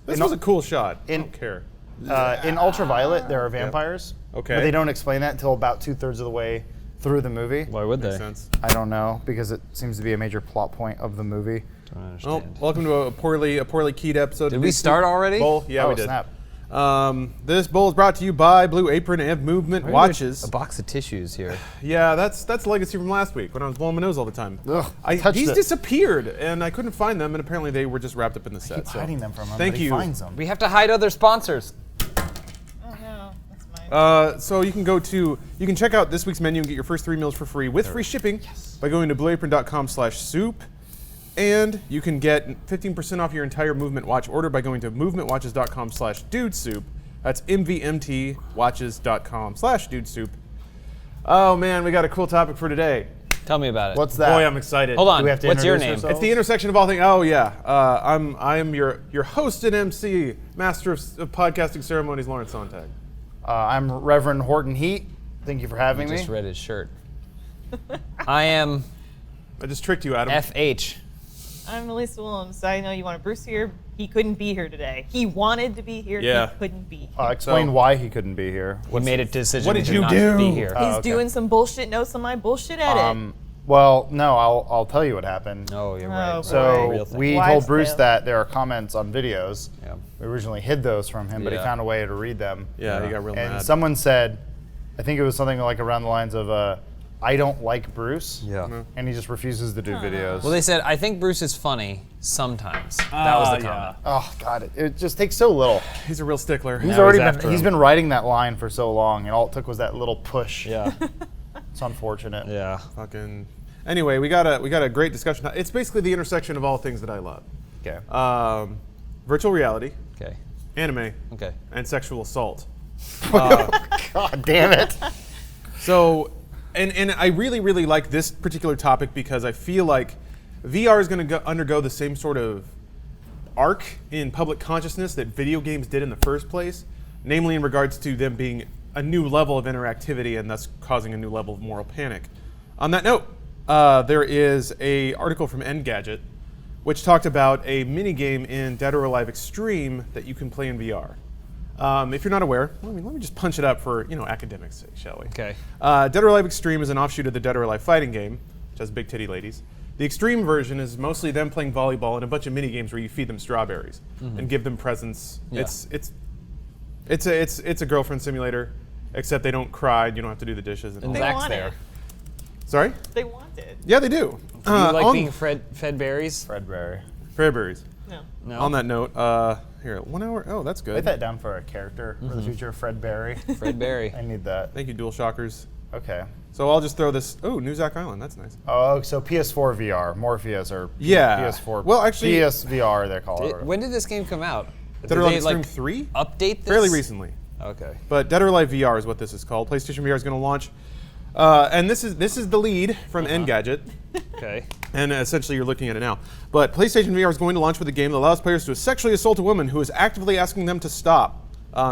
This was a cool shot. I don't care. In Ultraviolet, there are vampires. Okay. But they don't explain that until about 2/3 of the way through the movie. Why would Makes they? sense. I don't know, because it seems to be a major plot point of the movie. Don't Well, understand. welcome to a poorly keyed episode. Did we start already? Bowl? Yeah, Oh, we did. snap. This bowl is brought to you by Blue Apron and Movement Why are there Watches. A box of tissues here. Yeah, that's legacy from last week when I was blowing my nose all the time. Ugh, I touched These it. disappeared, and I couldn't find them, and apparently they were just wrapped up in the set. Keep hiding them from him, Thank but he you. finds them. We have to hide other sponsors. Oh no, that's mine. So you can check out this week's menu and get your first 3 meals for free with free shipping by going to blueapron.com/soup. And you can get 15% off your entire Movement Watch order by going to movementwatches.com/dudesoup. That's mvmtwatches.com/dudesoup. Oh man, we got a cool topic for today. Tell me about it. What's that? Boy, I'm excited. Hold on. Do we have to What's your introduce name? ourselves? It's the intersection of all things. Oh yeah, I am your host and MC, master of podcasting ceremonies, Lawrence Sontag. I'm Reverend Horton Heat. Thank you for having I me. just read his shirt. I am I just tricked you, Adam. FH. I'm Melissa Willems. I know you wanted Bruce here. He couldn't be here today. He wanted to be here. Yeah. He couldn't be here. Explain So- why he couldn't be here. We made a decision what did to you not do? be here. He's okay. doing some bullshit notes on my bullshit edit. Well, no, I'll tell you what happened. Oh, you're Oh, right. boy. So Real thing. we Wives' told Bruce tale. that there are comments on videos. Yeah. We originally hid those from him, but he Yeah. found a way to read them. Yeah, he got real And mad. someone said, I think it was something like around the lines of, I don't like Bruce. Yeah. And he just refuses to do videos. Well, they said, I think Bruce is funny sometimes. That was the comment. Oh God, it just takes so little. He's a real stickler. He's Now already he's after been him. been writing that line for so long, and all it took was that little push. Yeah. It's unfortunate. Yeah. Fucking. Anyway, we got a great discussion. It's basically the intersection of all things that I love: Okay. virtual reality, Okay. anime, Okay. and sexual assault. God damn it. So, and I really like this particular topic because I feel like VR is going to undergo the same sort of arc in public consciousness that video games did in the first place, namely in regards to them being a new level of interactivity and thus causing a new level of moral panic. On that note, there is a article from Engadget which talked about a mini game in Dead or Alive Extreme that you can play in VR. If you're not aware, let me just punch it up for academics' sake, shall we? Okay. Dead or Alive Extreme is an offshoot of the Dead or Alive fighting game, which has big titty ladies. The Extreme version is mostly them playing volleyball and a bunch of mini games where you feed them strawberries and give them presents. Yeah. It's a girlfriend simulator, except they don't cry. You don't have to do the dishes. And all And They that. Zach's want there. it. Sorry? They want it. Yeah, they do. Do you like on- being fed berries? Fredberry. Fairberries. No. No. On that note, here, 1 hour. Oh, that's good. Write that down for a character for the future, Fred Berry. Fred Berry. I need that. Thank you, Dual Shockers. Okay. So I'll just throw this. Oh, New Zack Island. That's nice. Oh, so PS4 VR, Morpheus, or Yeah. PS4. Well, actually- PSVR, they call it. When did this game come out? Dead or Alive Extreme 3? Update this? Fairly recently. Okay. But Dead or Alive VR is what this is called. PlayStation VR is going to launch. And this is the lead from Engadget. Okay. And essentially you're looking at it now. But PlayStation VR is going to launch with a game that allows players to sexually assault a woman who is actively asking them to stop.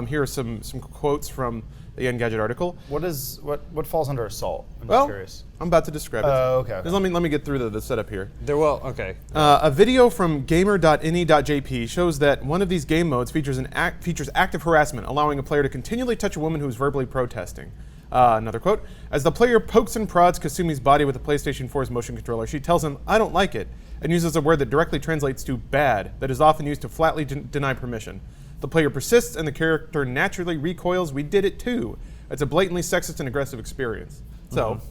Here are some quotes from the Engadget article. What falls under assault? I'm just Well, curious. I'm about to describe it. Oh, okay. Just let me get through the setup here. Okay. A video from gamer.ini.jp shows that one of these game modes features active harassment, allowing a player to continually touch a woman who is verbally protesting. Another quote: as the player pokes and prods Kasumi's body with a PlayStation 4's motion controller, she tells him, "I don't like it," and uses a word that directly translates to bad, that is often used to flatly deny permission. The player persists and the character naturally recoils, "We did it too." It's a blatantly sexist and aggressive experience. So,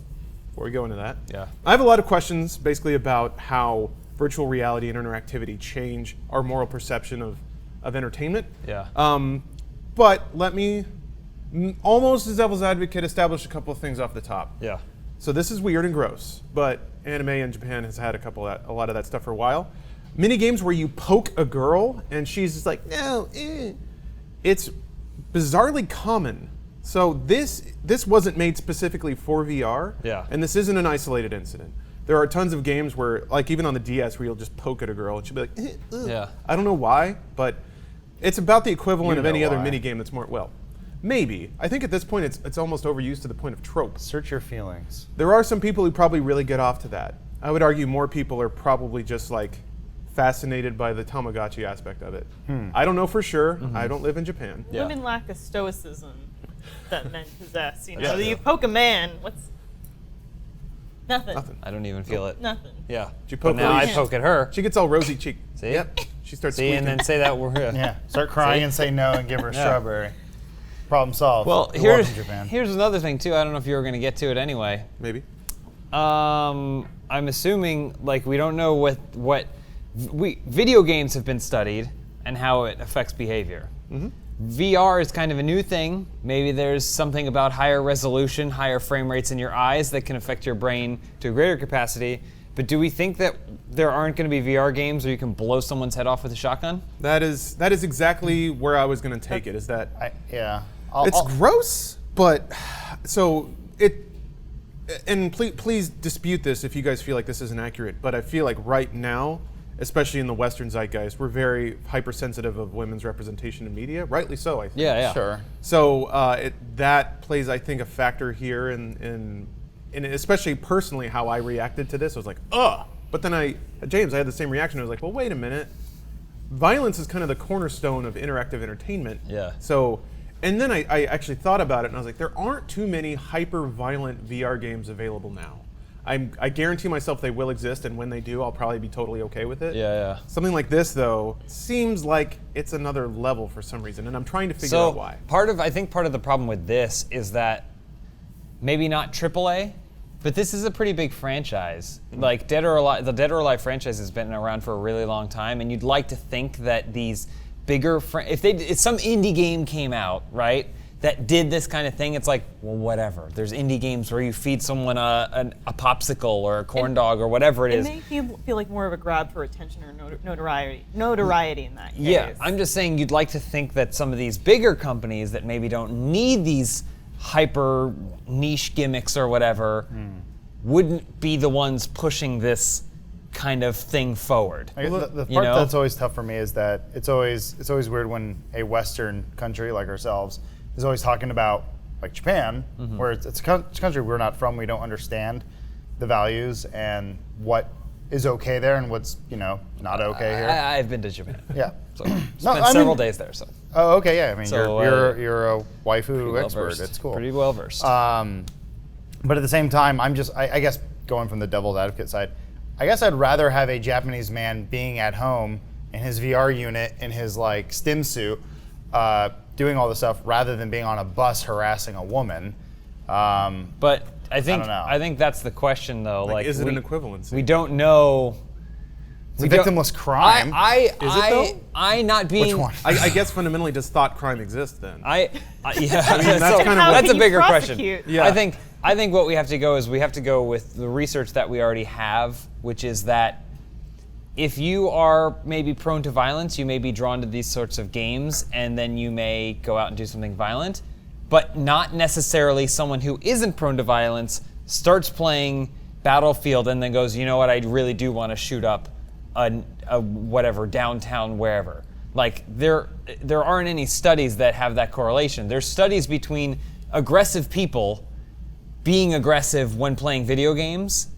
before we go into that, Yeah. I have a lot of questions basically about how virtual reality and interactivity change our moral perception of entertainment. Yeah. But let me, almost as devil's advocate, establish a couple of things off the top. Yeah. So this is weird and gross, but anime in Japan has had a lot of that stuff for a while. Mini games where you poke a girl and she's just like, no, it's bizarrely common. So this wasn't made specifically for VR, Yeah. and this isn't an isolated incident. There are tons of games where, like even on the DS, where you'll just poke at a girl and she'll be like, ugh. Yeah. I don't know why, but it's about the equivalent You of any know other why. mini game that's more, well, maybe. I think at this point it's almost overused to the point of trope. Search your feelings. There are some people who probably really get off to that. I would argue more people are probably just like fascinated by the Tamagotchi aspect of it. I don't know for sure. I don't live in Japan. Yeah. Women lack a stoicism that men possess. You know, Yeah. you poke a man, what's nothing. Nothing. I don't even feel it. Nothing. Yeah. You But poke now I Elise. poke at her. She gets all rosy cheeked. See? Yep. She starts See, squeaking. and then say that we're. Yeah. Start crying See? and say no and give her a Yeah. strawberry. Problem solved. Well, You're here's welcome, Japan. here's another thing too. I don't know if you were going to get to it anyway. Maybe. I'm assuming like we don't know what video games have been studied and how it affects behavior. VR is kind of a new thing. Maybe there's something about higher resolution, higher frame rates in your eyes that can affect your brain to a greater capacity. But do we think that there aren't going to be VR games where you can blow someone's head off with a shotgun? That is exactly where I was going to take it. Is that Yeah. it's gross, but so it. And please dispute this if you guys feel like this isn't accurate. But I feel like right now, especially in the Western zeitgeist, we're very hypersensitive of women's representation in media. Rightly so, I think. Yeah. Sure. So that plays, I think, a factor here, in especially personally how I reacted to this. I was like, ugh. But then James, I had the same reaction. I was like, well, wait a minute. Violence is kind of the cornerstone of interactive entertainment. Yeah. So, and then I actually thought about it, and I was like, there aren't too many hyper-violent VR games available now. I guarantee myself they will exist, and when they do, I'll probably be totally okay with it. Yeah. Something like this, though, seems like it's another level for some reason, and I'm trying to figure out why. I think part of the problem with this is that maybe not AAA, but this is a pretty big franchise. Like Dead or Alive, the Dead or Alive franchise has been around for a really long time, and you'd like to think that these bigger, if some indie game came out, right, that did this kind of thing, it's like, well, whatever. There's indie games where you feed someone a popsicle or a corn dog or whatever it is. It may feel like more of a grab for attention or notoriety in that case. Yeah, I'm just saying you'd like to think that some of these bigger companies that maybe don't need these hyper niche gimmicks or whatever wouldn't be the ones pushing this kind of thing forward. I guess the you part know? that's always tough for me is that it's always weird when a Western country like ourselves is always talking about, like Japan, where it's a country we're not from. We don't understand the values and what is okay there and what's not okay here. I've been to Japan. Yeah. So spent several days there. So Oh, okay. Yeah. I mean, So, you're a waifu well expert. versed. It's cool. Pretty well versed. But at the same time, I guess going from the devil's advocate side, I guess I'd rather have a Japanese man being at home in his VR unit in his like stim suit, doing all this stuff rather than being on a bus harassing a woman. But I think don't know. I think that's the question though. Like, is it an equivalency? We don't know. It's a victimless crime. Is it though? I not being. Which one? I guess fundamentally, does thought crime exist then? Yeah. that's So kind of How that's can a you bigger prosecute? question. Yeah. I think what we have to go is we have to go with the research that we already have, which is that if you are maybe prone to violence, you may be drawn to these sorts of games, and then you may go out and do something violent, but not necessarily someone who isn't prone to violence starts playing Battlefield and then goes, you know what, I really do want to shoot up a whatever downtown wherever. Like there aren't any studies that have that correlation. There's studies between aggressive people being aggressive when playing video games,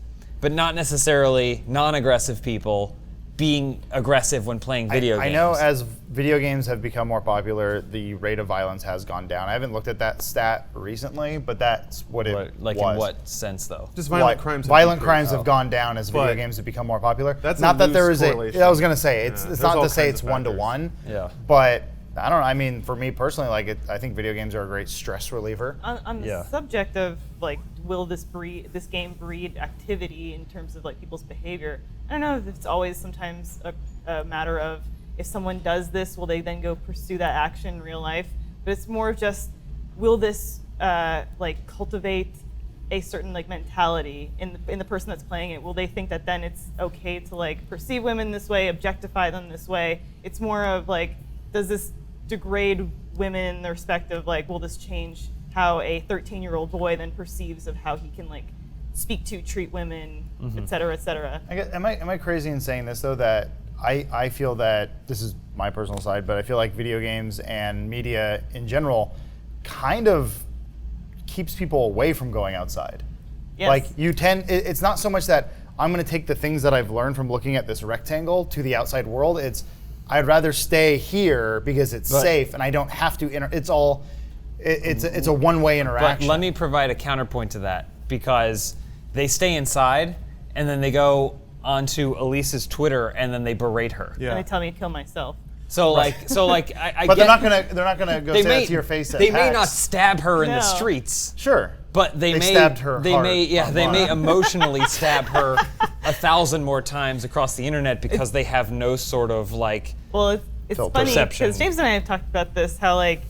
but not necessarily non-aggressive people being aggressive when playing video games. I know as video games have become more popular, the rate of violence has gone down. I haven't looked at that stat recently, but that's what it Like was. in what sense though? Just violent Like, crimes. Violent crimes have gone down as video But games have become more popular. that's a not that there loose is correlation. I was gonna say it's Yeah, there's not all to say kinds it's of one to factors. one. Yeah. But I don't know. I mean, for me personally, I think video games are a great stress reliever. On the Yeah. subject of like, will this game breed activity in terms of like people's behavior? I don't know if it's always sometimes a matter of if someone does this, will they then go pursue that action in real life? But it's more of just, will this like cultivate a certain like mentality in the person that's playing it? Will they think that then it's okay to like perceive women this way, objectify them this way? It's more of like, does this degrade women in the respect of like, will this change how a 13-year-old boy then perceives of how he can like speak to, treat women, et cetera, et cetera? I guess, am I crazy in saying this though, that I feel that, this is my personal side, but I feel like video games and media in general kind of keeps people away from going outside. Yes. Like it's not so much that I'm going to take the things that I've learned from looking at this rectangle to the outside world. I'd rather stay here because it's safe and I don't have to. It's a one-way interaction. But let me provide a counterpoint to that, because they stay inside and then they go onto Elise's Twitter and then they berate her. Yeah. And they tell me to kill myself. So like I But get, they're not gonna go say that to your face. They may not stab her in the No. streets. Sure. But they may stabbed her They hard may online. emotionally stab her 1,000 more times across the internet because they have no sort of like. Well, it's Filter. funny Perception. because James and I have talked about this. How like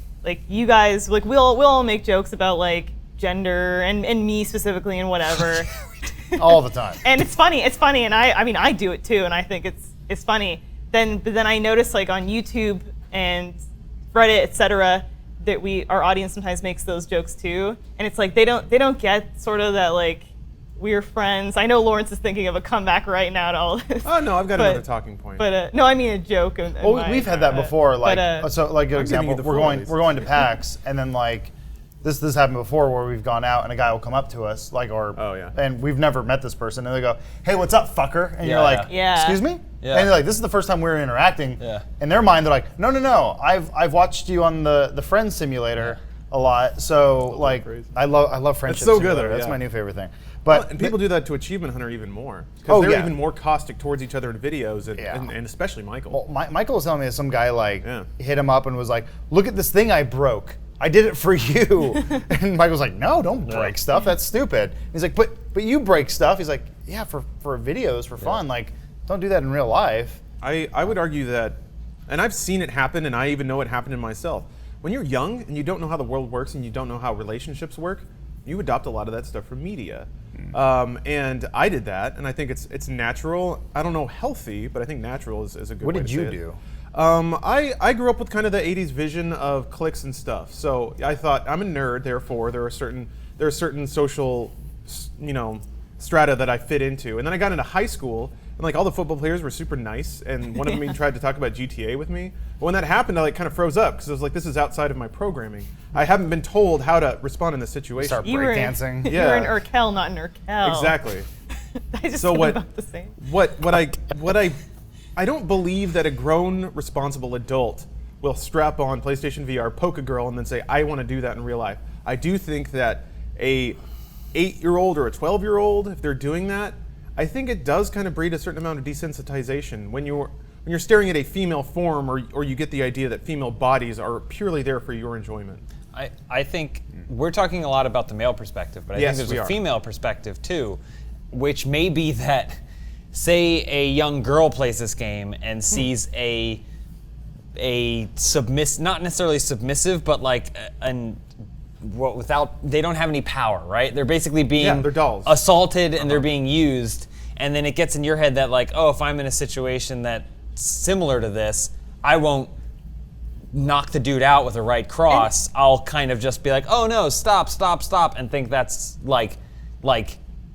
you guys we'll all make jokes about like gender and me specifically and whatever. All the time. And it's funny, and I mean I do it too, and I think it's funny. But then I notice like on YouTube and Reddit, etc., that our audience sometimes makes those jokes too, and it's like they don't get sort of that like we're friends. I know Lawrence is thinking of a comeback right now to all this. Oh no, I've got another talking point. But no, I mean a joke. Well, we've had that before. Like, so like an I'm giving you example, the we're floor, going Lisa. we're going to PAX, and then like this happened before where we've gone out and a guy will come up to us like Oh, yeah. and we've never met this person, and they go, "Hey, what's up, fucker?" And Yeah, you're like, yeah. "Excuse me?" Yeah. And they're like, "This is the first time we're interacting." Yeah. In their mind, they're like, "No, I've watched you on the Friends simulator a lot, so like crazy. I love Friendship so good, Simulator. though, That's yeah. my new favorite thing." Well, But and people do that to Achievement Hunter even more, because Oh, they're yeah. even more caustic towards each other in videos, and, Yeah. and especially Michael. Well, Michael was telling me that some guy like Yeah. hit him up and was like, "Look at this thing I broke. I did it for you." And Michael's like, "No, don't break stuff. That's stupid." He's like, "But you break stuff." He's like, "Yeah, for videos, for fun. Like, don't do that in real life." I would argue that, and I've seen it happen, and I even know it happened in myself. When you're young and you don't know how the world works and you don't know how relationships work, you adopt a lot of that stuff from media. And I did that, and I think it's natural. I don't know healthy, but I think natural is a good What way did to you say it. do? I grew up with kind of the 80s vision of cliques and stuff. So I thought I'm a nerd, therefore there are certain social, strata that I fit into. And then I got into high school, and like all the football players were super nice, and one of them even tried to talk about GTA with me. But when that happened, I like kind of froze up because I was like, this is outside of my programming. I haven't been told how to respond in this situation. Start You were in- breakdancing. You Yeah. were in Urkel, not in Urkel. Exactly. I just So said what- about the same. I don't believe that a grown, responsible adult will strap on PlayStation VR, poke a girl, and then say, I want to do that in real life. I do think that a 8-year-old or a 12-year-old, if they're doing that, I think it does kind of breed a certain amount of desensitization. When you're staring at a female form, or you get the idea that female bodies are purely there for your enjoyment. I think we're talking a lot about the male perspective, but I Yes, think we there's a are. female perspective too, which may be that, say, a young girl plays this game and sees a not necessarily submissive, but like they don't have any power, right? They're basically being Yeah, they're dolls. assaulted and they're being used, and then it gets in your head that like, oh, if I'm in a situation that's similar to this, I won't knock the dude out with a right cross. I'll kind of just be like, oh no, stop, and think that's like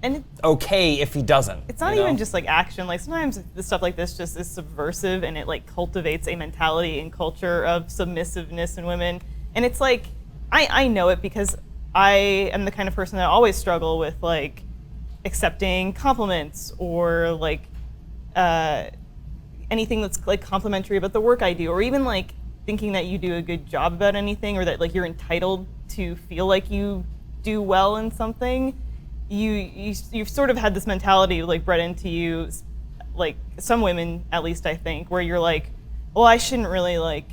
And okay if he doesn't. it's not you know? even just like action. Like sometimes the stuff like this just is subversive, and it like cultivates a mentality and culture of submissiveness in women. And it's like I know it because I am the kind of person that always struggle with like accepting compliments or like anything that's like complimentary about the work I do, or even like thinking that you do a good job about anything, or that like you're entitled to feel like you do well in something. You've sort of had this mentality like bred into you, like some women at least I think, where you're like, well, I shouldn't really like,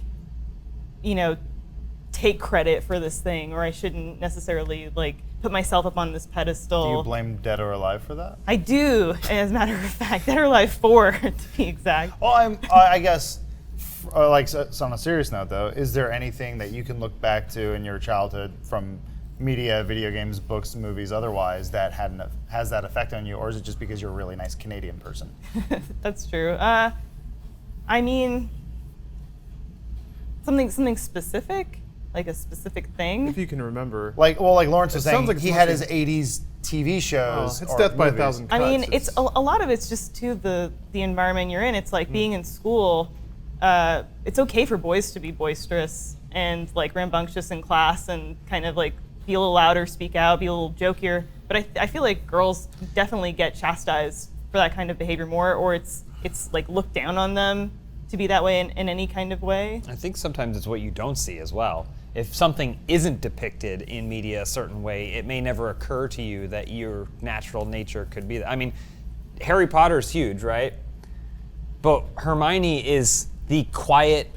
take credit for this thing, or I shouldn't necessarily like put myself up on this pedestal. Do you blame Dead or Alive for that? I do, as a matter of fact, Dead or Alive 4 to be exact. Well, I guess, so on a serious note though, is there anything that you can look back to in your childhood from media, video games, books, movies, otherwise, that has that effect on you, or is it just because you're a really nice Canadian person? That's true. I mean, something specific, like a specific thing. If you can remember. Like Lawrence was It sounds saying, like it's he had his mostly- 80s TV shows. It's or death by a movies. thousand cuts. I mean, it's a lot of it's just to the environment you're in. It's like being in school. It's okay for boys to be boisterous and like rambunctious in class and kind of like be a little louder, speak out, be a little jokier. But I feel like girls definitely get chastised for that kind of behavior more, or it's like looked down on them to be that way in any kind of way. I think sometimes it's what you don't see as well. If something isn't depicted in media a certain way, it may never occur to you that your natural nature could be that. I mean, Harry Potter's huge, right? But Hermione is the quiet,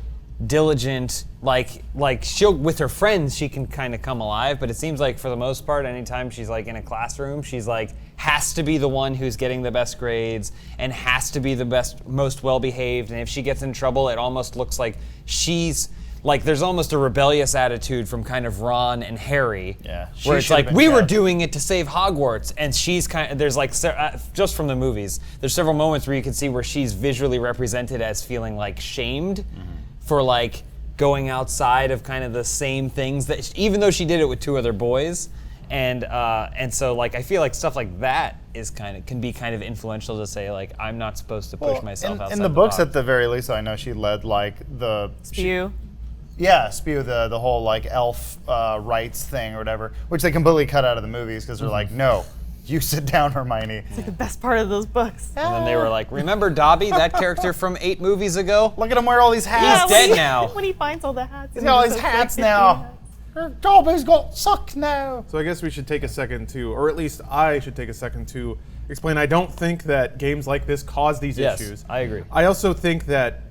diligent, like she'll, with her friends, she can kind of come alive, but it seems like for the most part, anytime she's like in a classroom, she's like, has to be the one who's getting the best grades and has to be the best, most well-behaved, and if she gets in trouble, it almost looks like she's, like there's almost a rebellious attitude from kind of Ron and Harry, Yeah, where it's she should've like, been we were kept. doing it to save Hogwarts, and she's kind of, there's like, just from the movies, there's several moments where you can see where she's visually represented as feeling like shamed for like going outside of kind of the same things that, even though she did it with 2 other boys, and so like I feel like stuff like that is can be kind of influential to say like I'm not supposed to push myself outside in the books, box. at the very least, I know she led like the Spew. Spew, the whole like elf rights thing or whatever, which they completely cut out of the movies because they're like, no, you sit down, Hermione. It's like the best part of those books. And then they were like, remember Dobby, that character from 8 movies ago? Look at him wear all these hats. He's dead when now. When he finds all the hats. He's got all these hats now. Dobby's got sucked now. So I guess we should take a second to, or at least I should take a second to explain. I don't think that games like this cause these Yes, issues. I agree. I also think that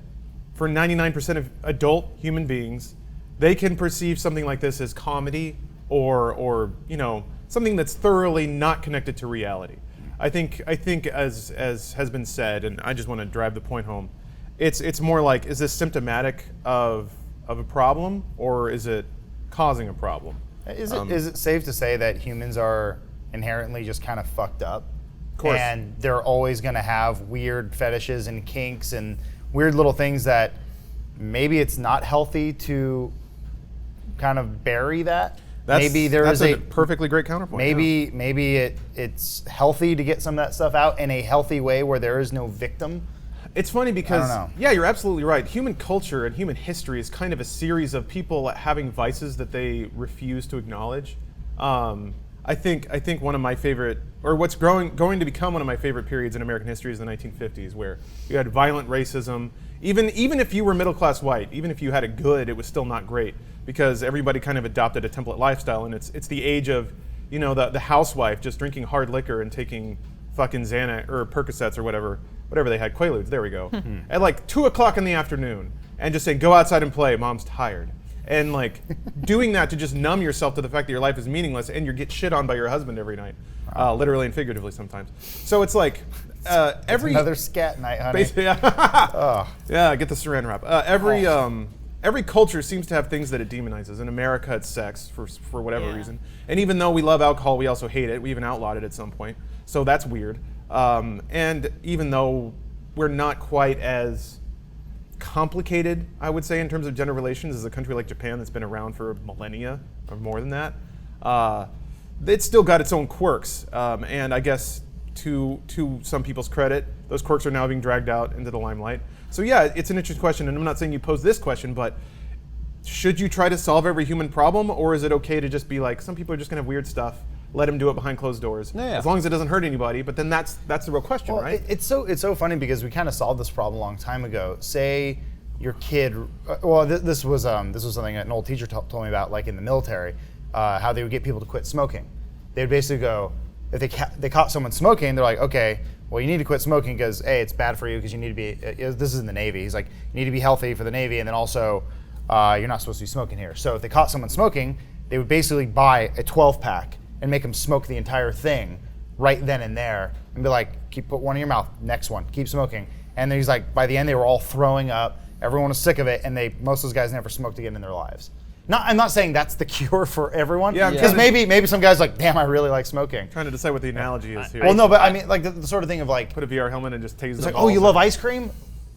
for 99% of adult human beings, they can perceive something like this as comedy or something that's thoroughly not connected to reality. I think as has been said, and I just want to drive the point home, it's more like, is this symptomatic of a problem, or is it causing a problem? Is it safe to say that humans are inherently just kind of fucked up? Of course. And they're always going to have weird fetishes and kinks and weird little things that maybe it's not healthy to kind of bury that? Maybe there is a perfectly great counterpoint. yeah. Maybe it's healthy to get some of that stuff out in a healthy way where there is no victim. It's funny because, I don't know. yeah, you're absolutely right. Human culture and human history is kind of a series of people having vices that they refuse to acknowledge. I think one of my favorite, or what's going to become one of my favorite periods in American history is the 1950s, where you had violent racism. Even if you were middle class white, even if you had it good, it was still not great because everybody kind of adopted a template lifestyle, and it's the age of the housewife just drinking hard liquor and taking fucking Xanax or Percocets or whatever they had, Quaaludes, there we go, at like 2 o'clock in the afternoon, and just saying, go outside and play, mom's tired. And like doing that to just numb yourself to the fact that your life is meaningless and you get shit on by your husband every night, literally and figuratively sometimes. So it's like Another scat night, honey. basically, yeah, get the saran wrap. Every culture seems to have things that it demonizes. In America, it's sex for whatever Yeah. reason. And even though we love alcohol, we also hate it. We even outlawed it at some point. So that's weird. And even though we're not quite as complicated, I would say, in terms of gender relations as a country like Japan that's been around for millennia or more than that, it's still got its own quirks. And I guess to some people's credit, those quirks are now being dragged out into the limelight. So yeah, it's an interesting question, and I'm not saying you pose this question, but should you try to solve every human problem, or is it okay to just be like, some people are just gonna have weird stuff, let them do it behind closed doors, Yeah. as long as it doesn't hurt anybody? But then that's the real question, Well, right? it's so funny because we kind of solved this problem a long time ago. Say your kid, this was something that an old teacher told me about, like in the military, how they would get people to quit smoking. They would basically go, if they caught someone smoking, they're like, okay, well, you need to quit smoking because A, it's bad for you because you need to be, this is in the Navy, he's like, you need to be healthy for the Navy, and then also, you're not supposed to be smoking here. So if they caught someone smoking, they would basically buy a 12-pack and make them smoke the entire thing right then and there and be like, put one in your mouth, next one, keep smoking. And then he's like, by the end, they were all throwing up, everyone was sick of it, and most of those guys never smoked again in their lives. I'm not saying that's the cure for everyone, Yeah, because yeah. maybe some guys like, damn, I really like smoking. Trying to decide what the analogy is here. Well, no, but I mean, like the sort of thing of like, Put a VR helmet and just tase it's them like, oh, you all. love ice cream?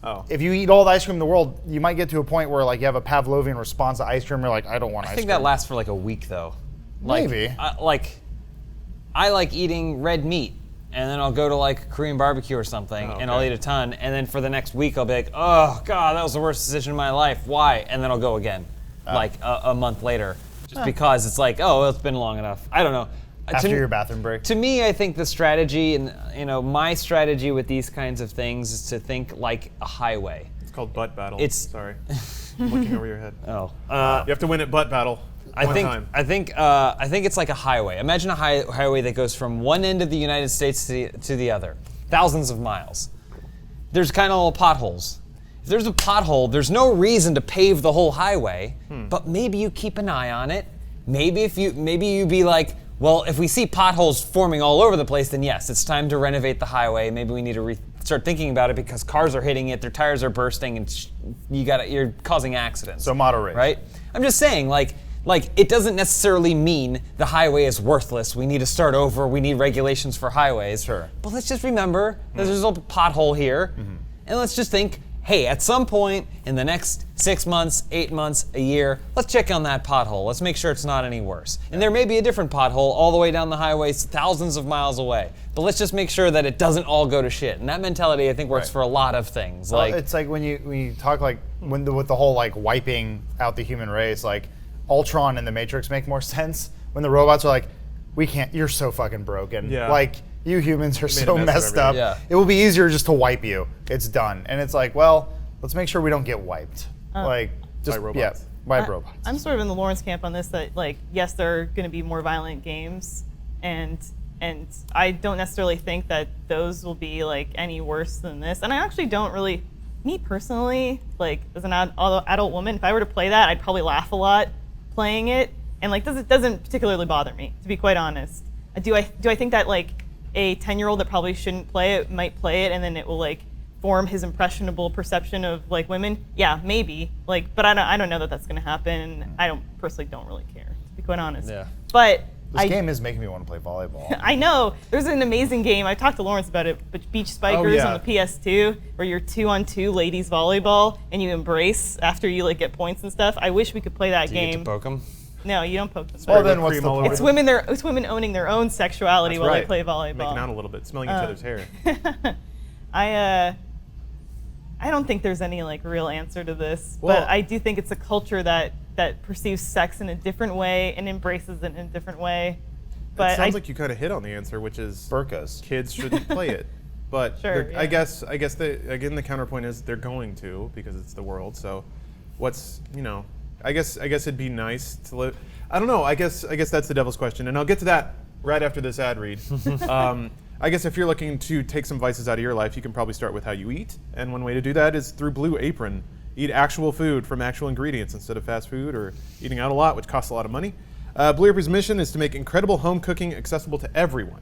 Oh. If you eat all the ice cream in the world, you might get to a point where like you have a Pavlovian response to ice cream. You're like, I don't want ice I cream. think that lasts for like a week though. Like, Maybe. I like eating red meat, and then I'll go to like Korean barbecue or something, Oh, and I'll okay. eat a ton, and then for the next week I'll be like, oh god, that was the worst decision of my life. Why? And then I'll go again, like a month later, just because it's like, oh, well, it's been long enough. I don't know. After your bathroom break. To me, I think the strategy, and my strategy with these kinds of things is to think like a highway. It's called butt battle. Sorry. I'm looking over your head. Oh. You have to win at butt battle. I think it's like a highway. Imagine a highway that goes from one end of the United States to the other, thousands of miles. There's kind of little potholes. If there's a pothole, there's no reason to pave the whole highway, but maybe you keep an eye on it. Maybe you be like, well, if we see potholes forming all over the place, then yes, it's time to renovate the highway. Maybe we need to start thinking about it because cars are hitting it, their tires are bursting, and you're causing accidents. So moderate. Right? I'm just saying, like it doesn't necessarily mean the highway is worthless. We need to start over. We need regulations for highways. Sure. But let's just remember that there's a pothole here, and let's just think, hey, at some point in the next 6 months, 8 months, a year, let's check on that pothole. Let's make sure it's not any worse. And there may be a different pothole all the way down the highway, thousands of miles away. But let's just make sure that it doesn't all go to shit. And that mentality, I think, works for a lot of things. Well, it's like when you talk like with the whole like wiping out the human race, like Ultron and the Matrix make more sense when the robots are like, we can't. You're so fucking broken. Yeah. Like you humans are so mess of messed up. Yeah. It will be easier just to wipe you. It's done. And it's like, well, let's make sure we don't get wiped. Like just By robots. yeah, by robots. I'm sort of in the Lawrence camp on this. That like, yes, there are going to be more violent games, and I don't necessarily think that those will be like any worse than this. And I actually don't really, me personally, like as an adult woman, if I were to play that, I'd probably laugh a lot playing it, and like it doesn't particularly bother me, to be quite honest. Do I think that like a 10-year-old that probably shouldn't play it might play it, and then it will like form his impressionable perception of like women? Yeah, maybe. Like, but I don't know that that's going to happen. I personally don't really care, to be quite honest. Yeah. But This game is making me want to play volleyball. I know. There's an amazing game. I talked to Lawrence about it, but Beach Spikers yeah. on the PS2, where you're 2-on-2 ladies volleyball, and you embrace after you like get points and stuff. I wish we could play that Do you game. get to poke them? No, you don't poke them. Well, then Whipped what's cream the all point? over It's women owning their own sexuality That's while right. they play volleyball. Making out a little bit, smelling each other's hair. I don't think there's any like real answer to this, Well- but I do think it's a culture that perceives sex in a different way and embraces it in a different way. But It sounds like you kind of hit on the answer, which is Burkas. kids shouldn't play it. But Sure, they're- yeah. I guess the counterpoint is they're going to, because it's the world. So what's, I guess it'd be nice to live. I don't know. I guess that's the devil's question, and I'll get to that right after this ad read. I guess if you're looking to take some vices out of your life, you can probably start with how you eat, and one way to do that is through Blue Apron. Eat actual food from actual ingredients instead of fast food or eating out a lot, which costs a lot of money. Blue Apron's mission is to make incredible home cooking accessible to everyone.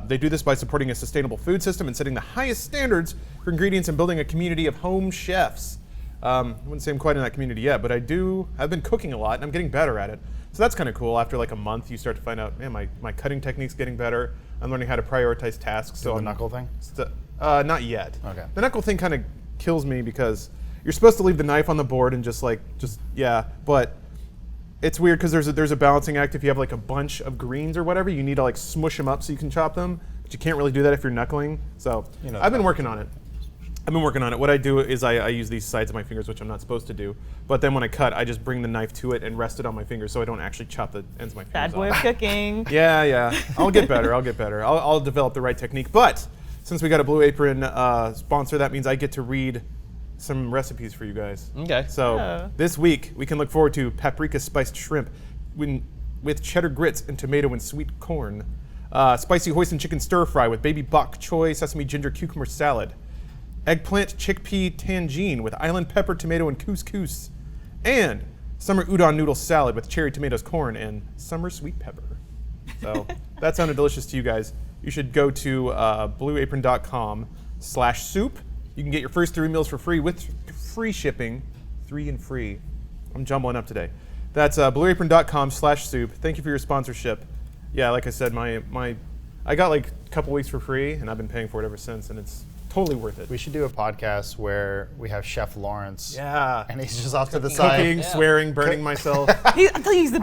They do this by supporting a sustainable food system and setting the highest standards for ingredients and building a community of home chefs. I wouldn't say I'm quite in that community yet, but I've been cooking a lot and I'm getting better at it. So that's kind of cool. After like a month, you start to find out, man, my cutting technique's getting better. I'm learning how to prioritize tasks. So the I'm- knuckle thing? Not yet. Okay. The knuckle thing kind of kills me because you're supposed to leave the knife on the board and just but it's weird because there's a balancing act. If you have like a bunch of greens or whatever, you need to like smush them up so you can chop them, but you can't really do that if you're knuckling. So I've been working on it. What I do is I use these sides of my fingers, which I'm not supposed to do. But then when I cut, I just bring the knife to it and rest it on my fingers so I don't actually chop the ends of my fingers bad boy off. of cooking. Yeah. I'll get better. I'll develop the right technique. But since we got a Blue Apron sponsor, that means I get to read some recipes for you guys. Okay. So this week, we can look forward to paprika spiced shrimp with cheddar grits and tomato and sweet corn. Spicy hoisin chicken stir fry with baby bok choy, sesame ginger cucumber salad. Eggplant chickpea tangine with island pepper, tomato, and couscous. And summer udon noodle salad with cherry tomatoes, corn, and summer sweet pepper. So that sounded delicious to you guys. You should go to blueapron.com/soup. You can get your first 3 meals for free with free shipping. 3 and free. I'm jumbling up today. That's blueapron.com/soup. Thank you for your sponsorship. Yeah, like I said, I got like a couple weeks for free, and I've been paying for it ever since, and it's totally worth it. We should do a podcast where we have Chef Lawrence. Yeah. And he's just off to the side. Cooking, swearing, burning myself. I'm telling you, he's the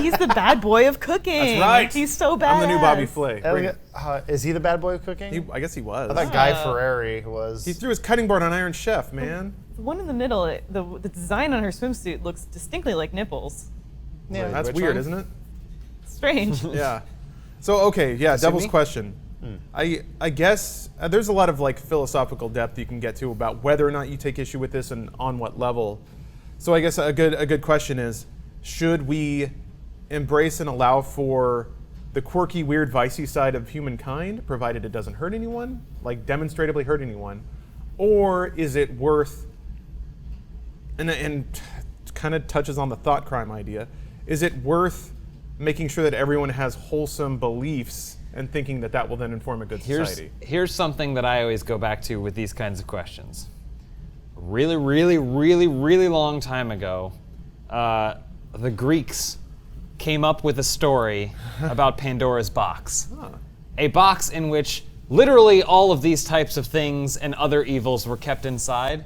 He's the bad boy of cooking. That's right. He's so bad. I'm the new Bobby Flay. Is he the bad boy of cooking? I guess he was. I thought Guy Ferrari was. He threw his cutting board on Iron Chef, man. The one in the middle, the design on her swimsuit looks distinctly like nipples. Yeah, That's which weird, one? isn't it? strange. Yeah. So okay, yeah, devil's me? question. I guess there's a lot of like philosophical depth you can get to about whether or not you take issue with this and on what level. So I guess a good question is, should we embrace and allow for the quirky, weird, vicey side of humankind, provided it doesn't hurt anyone, like demonstratively hurt anyone, or is it worth, and kind of touches on the thought crime idea, is it worth making sure that everyone has wholesome beliefs and thinking that that will then inform a good society? Here's something that I always go back to with these kinds of questions. Really, really, really, really long time ago, the Greeks came up with a story about Pandora's box. A box in which literally all of these types of things and other evils were kept inside,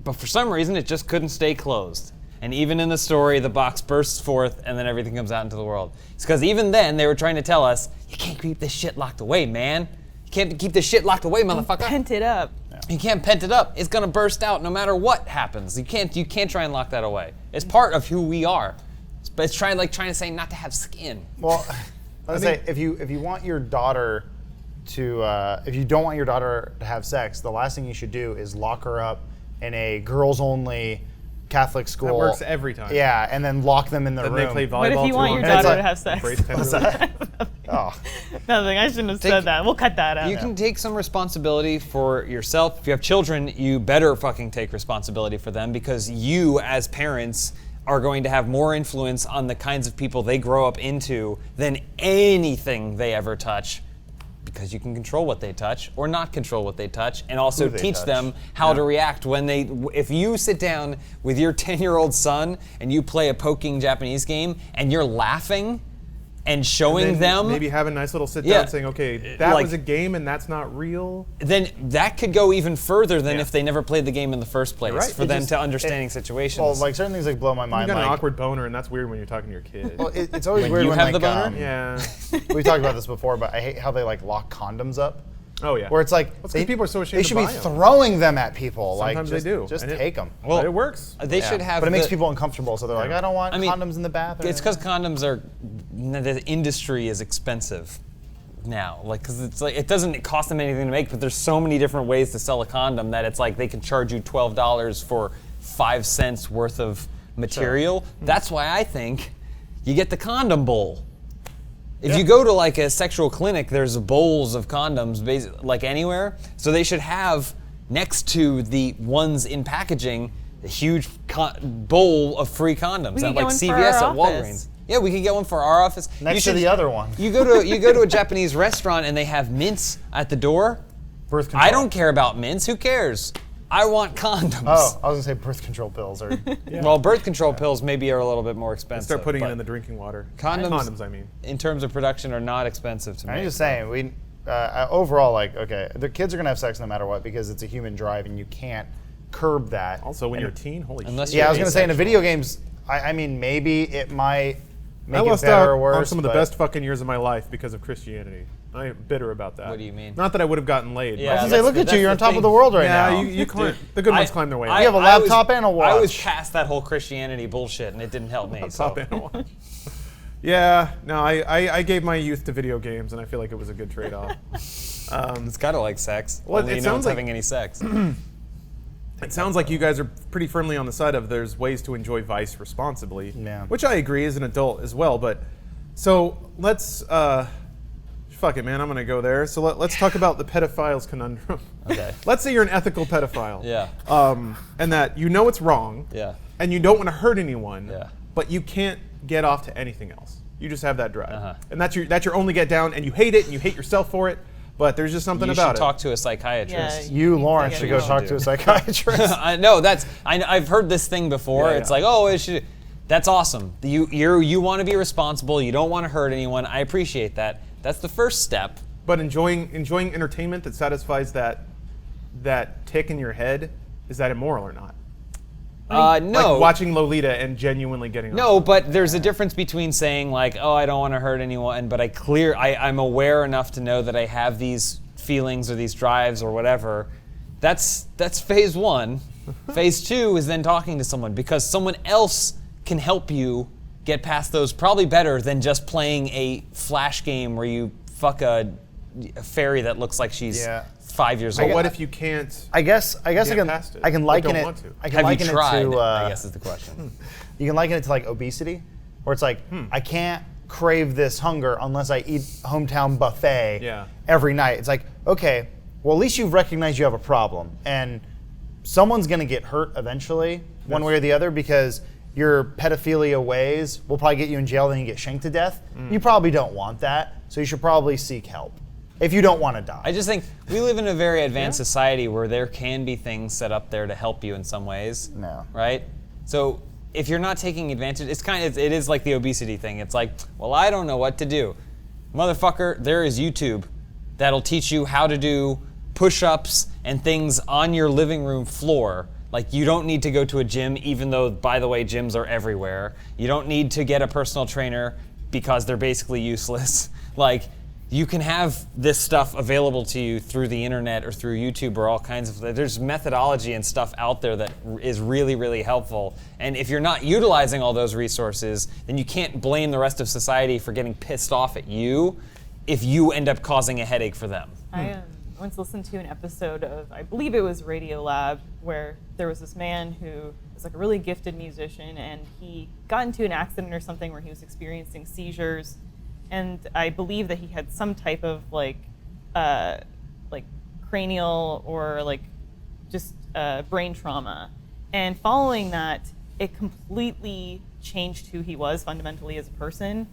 but for some reason it just couldn't stay closed. And even in the story, the box bursts forth and then everything comes out into the world. It's because even then they were trying to tell us, you can't keep this shit locked away, man. You can't keep this shit locked away, motherfucker. Pent it up. You can't pent it up. It's gonna burst out no matter what happens. You can't try and lock that away. It's part of who we are. But it's trying to say not to have skin. Well, let's say if you want your daughter to, if you don't want your daughter to have sex, the last thing you should do is lock her up in a girls-only Catholic school. That works every time. Yeah, and then lock them in the Then room. they play volleyball. What if you want your too. daughter like- to have sex? Embrace tenderly. Oh, Nothing. I shouldn't have said that. We'll cut that out. You can take some responsibility for yourself. If you have children, you better fucking take responsibility for them, because you, as parents, are going to have more influence on the kinds of people they grow up into than anything they ever touch, because you can control what they touch or not control what they touch, and also Who they teach touch. them how to react when if you sit down with your 10-year-old son and you play a poking Japanese game and you're laughing and showing Then them, maybe have a nice little sit down Yeah. saying, okay, that Like- was a game and that's not real. then that could go even further than Yeah. if they never played the game in the first place, right. for It them just- to understanding situations. well, like certain things like blow my You mind. got Like, an awkward boner and that's weird when you're talking to your kid. well, it's always When weird you when have like the boner? Yeah. we talked about this before, but I hate how they like lock condoms up. Oh yeah. Where it's like That's 'cause people are so ashamed they to should buy be 'em. throwing them at people. Sometimes like they do. Just and take them. But it works. They should have. But it makes the- people uncomfortable, so they're like, I don't want condoms in the bathroom. It's because condoms are. The industry is expensive now. Like, because it's like it doesn't cost them anything to make, but there's so many different ways to sell a condom that it's like they can charge you $12 for 5 cents worth of material. That's why I think you get the condom bowl. If you go to like a sexual clinic, there's bowls of condoms, like anywhere. So they should have next to the ones in packaging a huge bowl of free condoms We at could like get one for CVS our at office. Walgreens. Yeah, we could get one for our office. next to the other one. You go to a Japanese restaurant and they have mints at the door. Birth control. I don't care about mints. Who cares? I want condoms. Oh, I was gonna say birth control pills or Well, birth control pills maybe are a little bit more expensive. Start putting it but in the drinking water. Condoms, I mean. in terms of production, are not expensive to I'm make. just saying, we overall, like, okay, the kids are gonna have sex no matter what because it's a human drive and you can't curb that. Also, when And- you're a teen, holy Unless shit. yeah, I was gonna say in the asexual. video games, I mean, maybe it might make I it lost better out or worse. on some of the but- best fucking years of my life because of Christianity. I am bitter about that. What do you mean? Not that I would have gotten laid. Yeah, I was but gonna say, look at you, you're on top of the world right yeah, now. you climb, the good ones climb their way. You have a laptop and a watch. I was past that whole Christianity bullshit, and it didn't help me. Top So. and a watch. Yeah, no, I gave my youth to video games, and I feel like it was a good trade-off. It's kind of like sex. Well, only it no sounds one's like- having any sex. It sounds like you guys are pretty firmly on the side of there's ways to enjoy vice responsibly, Yeah. which I agree as an adult as well. But so let's fuck it, man. I'm gonna go there. So let's talk about the pedophile's conundrum. Okay. Let's say you're an ethical pedophile. Yeah. And that you know it's wrong. Yeah. And you don't want to hurt anyone. Yeah. But you can't get off to anything else. You just have that drive, Uh-huh. and that's your only get down. And you hate it, and you hate yourself for it. But there's just something You about should it. talk to a psychiatrist. Yeah. You, Lawrence, Yeah, should you go should talk do. to a psychiatrist. I know I've heard this thing before. Yeah, It's yeah. like, oh, it should. That's awesome. You want to be responsible. You don't want to hurt anyone. I appreciate that. That's the first step. But enjoying entertainment that satisfies that tick in your head, is that immoral or not? No. Like watching Lolita and genuinely getting No, but there's a difference between saying like, oh, I don't want to hurt anyone, but I'm aware enough to know that I have these feelings or these drives or whatever. That's phase one. Phase two is then talking to someone, because someone else can help you get past those probably better than just playing a flash game where you fuck a fairy that looks like she's 5 years But old. what if you can't? I guess I Get can past it, I can but liken don't it. want to. I can Have liken you tried? it to. I guess is the question. You can liken it to like obesity, where it's like I can't crave this hunger unless I eat hometown buffet every night. It's like, okay, well at least you've recognized you have a problem, and someone's gonna get hurt eventually, one way or the other, because your pedophilia ways will probably get you in jail, then you get shanked to death. You probably don't want that, so you should probably seek help if you don't want to die. I just think we live in a very advanced society where there can be things set up there to help you in some ways. No. Right? So if you're not taking advantage, it is like the obesity thing. It's like, well, I don't know what to do. Motherfucker, there is YouTube that'll teach you how to do push-ups and things on your living room floor. Like, you don't need to go to a gym, even though, by the way, gyms are everywhere. You don't need to get a personal trainer because they're basically useless. Like, you can have this stuff available to you through the internet or through YouTube or all kinds of, there's methodology and stuff out there that is really, really helpful. And if you're not utilizing all those resources, then you can't blame the rest of society for getting pissed off at you if you end up causing a headache for them. I once listened to an episode of, I believe it was Radio Lab, where there was this man who was like a really gifted musician, and he got into an accident or something where he was experiencing seizures, and I believe that he had some type of like cranial or like just brain trauma. And following that, it completely changed who he was fundamentally as a person,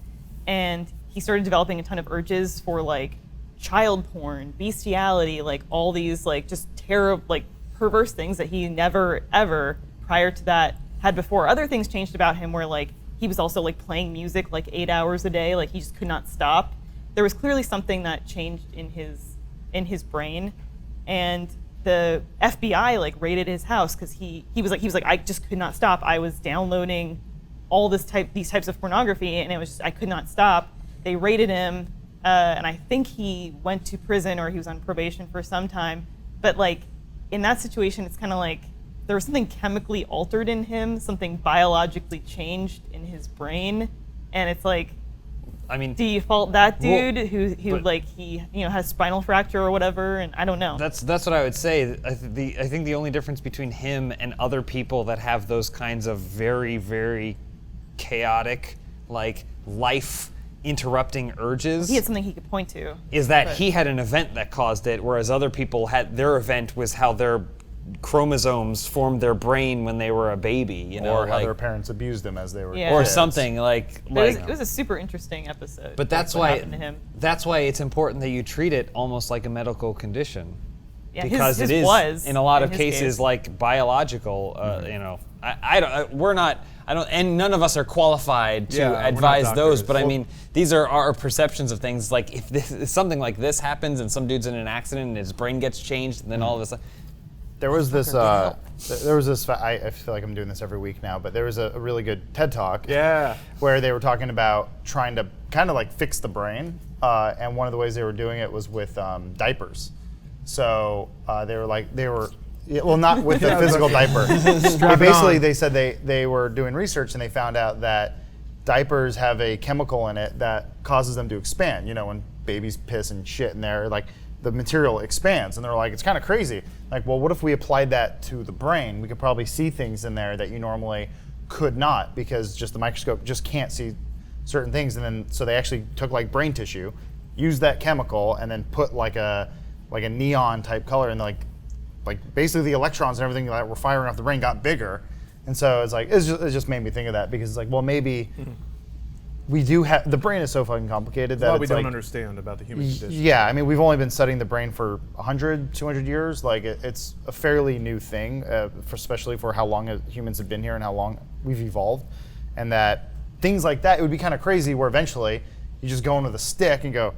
and he started developing a ton of urges for like child porn, bestiality, like all these like just terrible, like perverse things that he never ever prior to that had before. Other things changed about him where like he was also like playing music like 8 hours a day, like he just could not stop. There was clearly something that changed in his brain, and the FBI like raided his house because he was like I just could not stop. I was downloading all these types of pornography, and it was just I could not stop. They raided him. And I think he went to prison or he was on probation for some time. But like in that situation, it's kind of like there was something chemically altered in him, something biologically changed in his brain, and it's like, I mean, do you fault that dude who like he has spinal fracture or whatever? And I don't know. That's what I would say. I think the only difference between him and other people that have those kinds of very, very chaotic, like life interrupting urges, he had something he could point to. Is that he had an event that caused it, whereas other people had their event was how their chromosomes formed their brain when they were a baby, you know, or how like, their parents abused them as they were Yeah. or kids. something like. It was a super interesting episode. But that's what why happened to him. that's why it's important that you treat it almost like a medical condition. Yeah, Because his it is was, in a lot in of his cases case. like biological. You know, I don't. We're not. I don't. And none of us are qualified to Yeah, we're not advise those. doctors. But I mean, these are our perceptions of things. Like if something like this happens and some dude's in an accident and his brain gets changed, and then all of a sudden. There was this. I feel like I'm doing this every week now, but there was a really good TED Talk. Yeah. Where they were talking about trying to kind of like fix the brain, and one of the ways they were doing it was with diapers. So they were well, not with the physical diaper. But basically, they said they were doing research and they found out that diapers have a chemical in it that causes them to expand. You know, when babies piss and shit in there, like the material expands, and they're like, it's kind of crazy. Like, well, what if we applied that to the brain? We could probably see things in there that you normally could not, because just the microscope just can't see certain things. And then so they actually took like brain tissue, used that chemical, and then put like a neon type color, and like basically the electrons and everything that were firing off the brain got bigger. And so it's like it just made me think of that, because it's like, well, maybe we do have, the brain is so fucking complicated that Well, it's we don't like, understand about the human condition. yeah, I mean, we've only been studying the brain for 100, 200 years. Like, it's a fairly new thing, especially for how long humans have been here and how long we've evolved. And that things like that, it would be kind of crazy where eventually you just go in with a stick and go,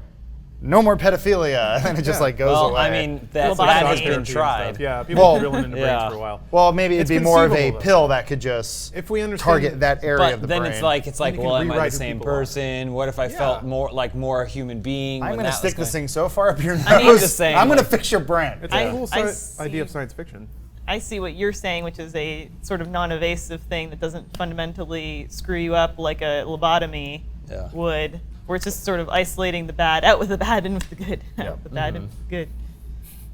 no more pedophilia, and then it just like goes Well, away. I mean, that Lobotomy. has Therapy been and stuff. tried. Yeah, people Well, were drilling into brains yeah. for a while. well, maybe it'd It's be more of a conceivable, though. pill that could just If we understand- target that area But of the then brain. it's like, you can well, am I rewrite the who same people are. person? What if I felt more a human being? I'm when going to that stick was this going- thing so far up your nose. I mean, I'm just saying, I'm going to like- fix your brain. It's I- a cool I idea of see- science fiction. I see what you're saying, which is a sort of non-evasive thing that doesn't fundamentally screw you up like a lobotomy would, where it's just sort of isolating the bad, out with the bad and with the good, out with the bad and with the good.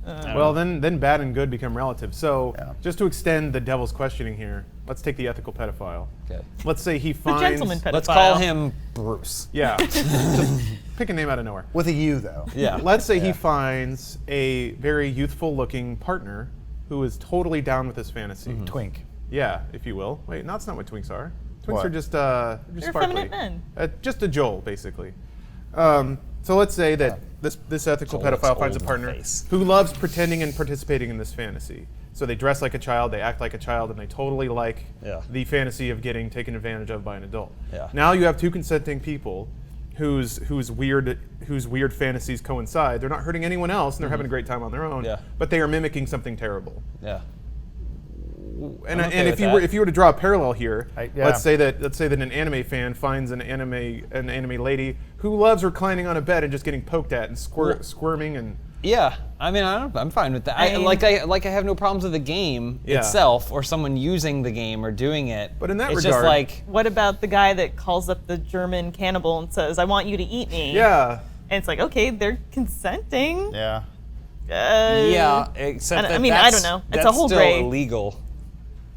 Well, then bad and good become relative. So Yeah. just to extend the devil's questioning here, let's take the ethical pedophile. Okay. Let's say he The finds. gentleman pedophile. Let's call him Bruce. Yeah. Just pick a name out of nowhere. With a U though. Yeah. Let's say he Yeah. finds a very youthful-looking partner who is totally down with his fantasy. Twink. Yeah, if you will. Wait, no, that's not what twinks are. Twinks What? are just They're sparkly. effeminate men. Just a Joel, basically. So let's say that this ethical Joel pedophile looks finds a old in the partner face. who loves pretending and participating in this fantasy. So they dress like a child, they act like a child, and they totally like Yeah. the fantasy of getting taken advantage of by an adult. Yeah. Now you have two consenting people whose weird fantasies coincide. They're not hurting anyone else, and they're having a great time on their own. Yeah. But they are mimicking something terrible. Yeah. And, I'm okay and with if you were to draw a parallel here, Yeah. let's say that an anime fan finds an anime lady who loves reclining on a bed and just getting poked at and squirming and Yeah, I mean, I'm fine with that. I mean- I have no problems with the game Yeah. itself or someone using the game or doing it. But in that it's regard- just like, What about the guy that calls up the German cannibal and says, "I want you to eat me"? yeah. And it's like, okay, they're consenting. Yeah. yeah, except I that mean, I that's- don't know. It's a that's whole still gray- illegal.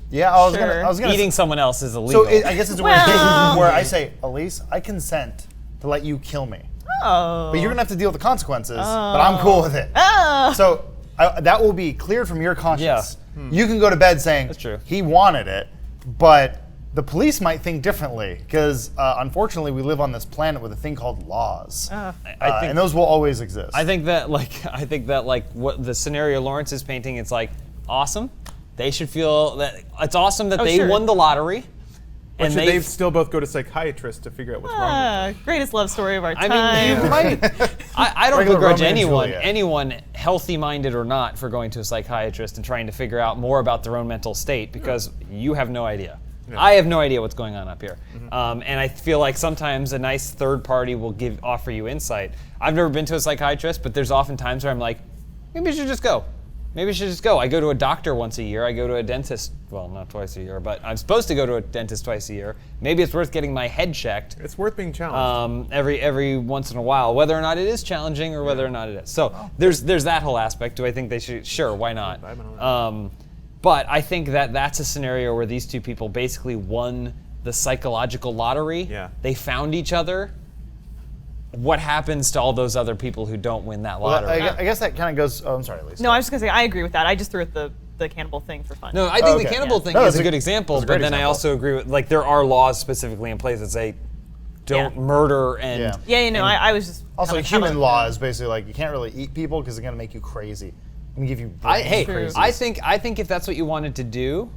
Yeah, Sure. I was gonna Eating someone else is illegal. So I guess it's a weird Well- thing where I say, Elise, I consent to let you kill me, Oh. but you're gonna have to deal with the consequences. But I'm cool with it. Oh. So that will be cleared from your conscience. Yeah. You can go to bed saying That's true. he wanted it, but the police might think differently because unfortunately we live on this planet with a thing called laws, I think and those will always exist. I think that what the scenario Lawrence is painting, it's like awesome. They should feel that it's awesome that Oh, they sure. won the lottery. But And should they they still both go to psychiatrists to figure out what's wrong with Greatest love story of our I time. mean, you might. I don't Regular begrudge Romeo and anyone, Juliet. anyone healthy-minded or not, for going to a psychiatrist and trying to figure out more about their own mental state because you have no idea. I have no idea what's going on up here, and I feel like sometimes a nice third party will offer you insight. I've never been to a psychiatrist, but there's often times where I'm like, maybe I should just go. Maybe I should just go. I go to a doctor once a year. I go to a dentist, well, not twice a year, but I'm supposed to go to a dentist twice a year. Maybe it's worth getting my head checked. It's worth being challenged. Every once in a while, whether or not it is challenging or whether or not it is. So there's that whole aspect. Do I think they should? Sure, why not? But I think that that's a scenario where these two people basically won the psychological lottery. Yeah. They found each other. What happens to all those other people who don't win that Well, lottery? I guess that kind of goes. Oh, I'm sorry, Lisa. No, I was just gonna say I agree with that. I just threw at the cannibal thing for fun. No, I think Oh, okay. the cannibal Yeah. thing No, is that's a a- good example, that's a but great then I example. also agree with, like, there are laws specifically in place that say don't Yeah. murder and Yeah. Yeah, you know, I was just Also, kinda- human kinda- law is basically like you can't really eat people because they're gonna make you crazy. I'm gonna give you. Hey, True. I think if that's what you wanted to do,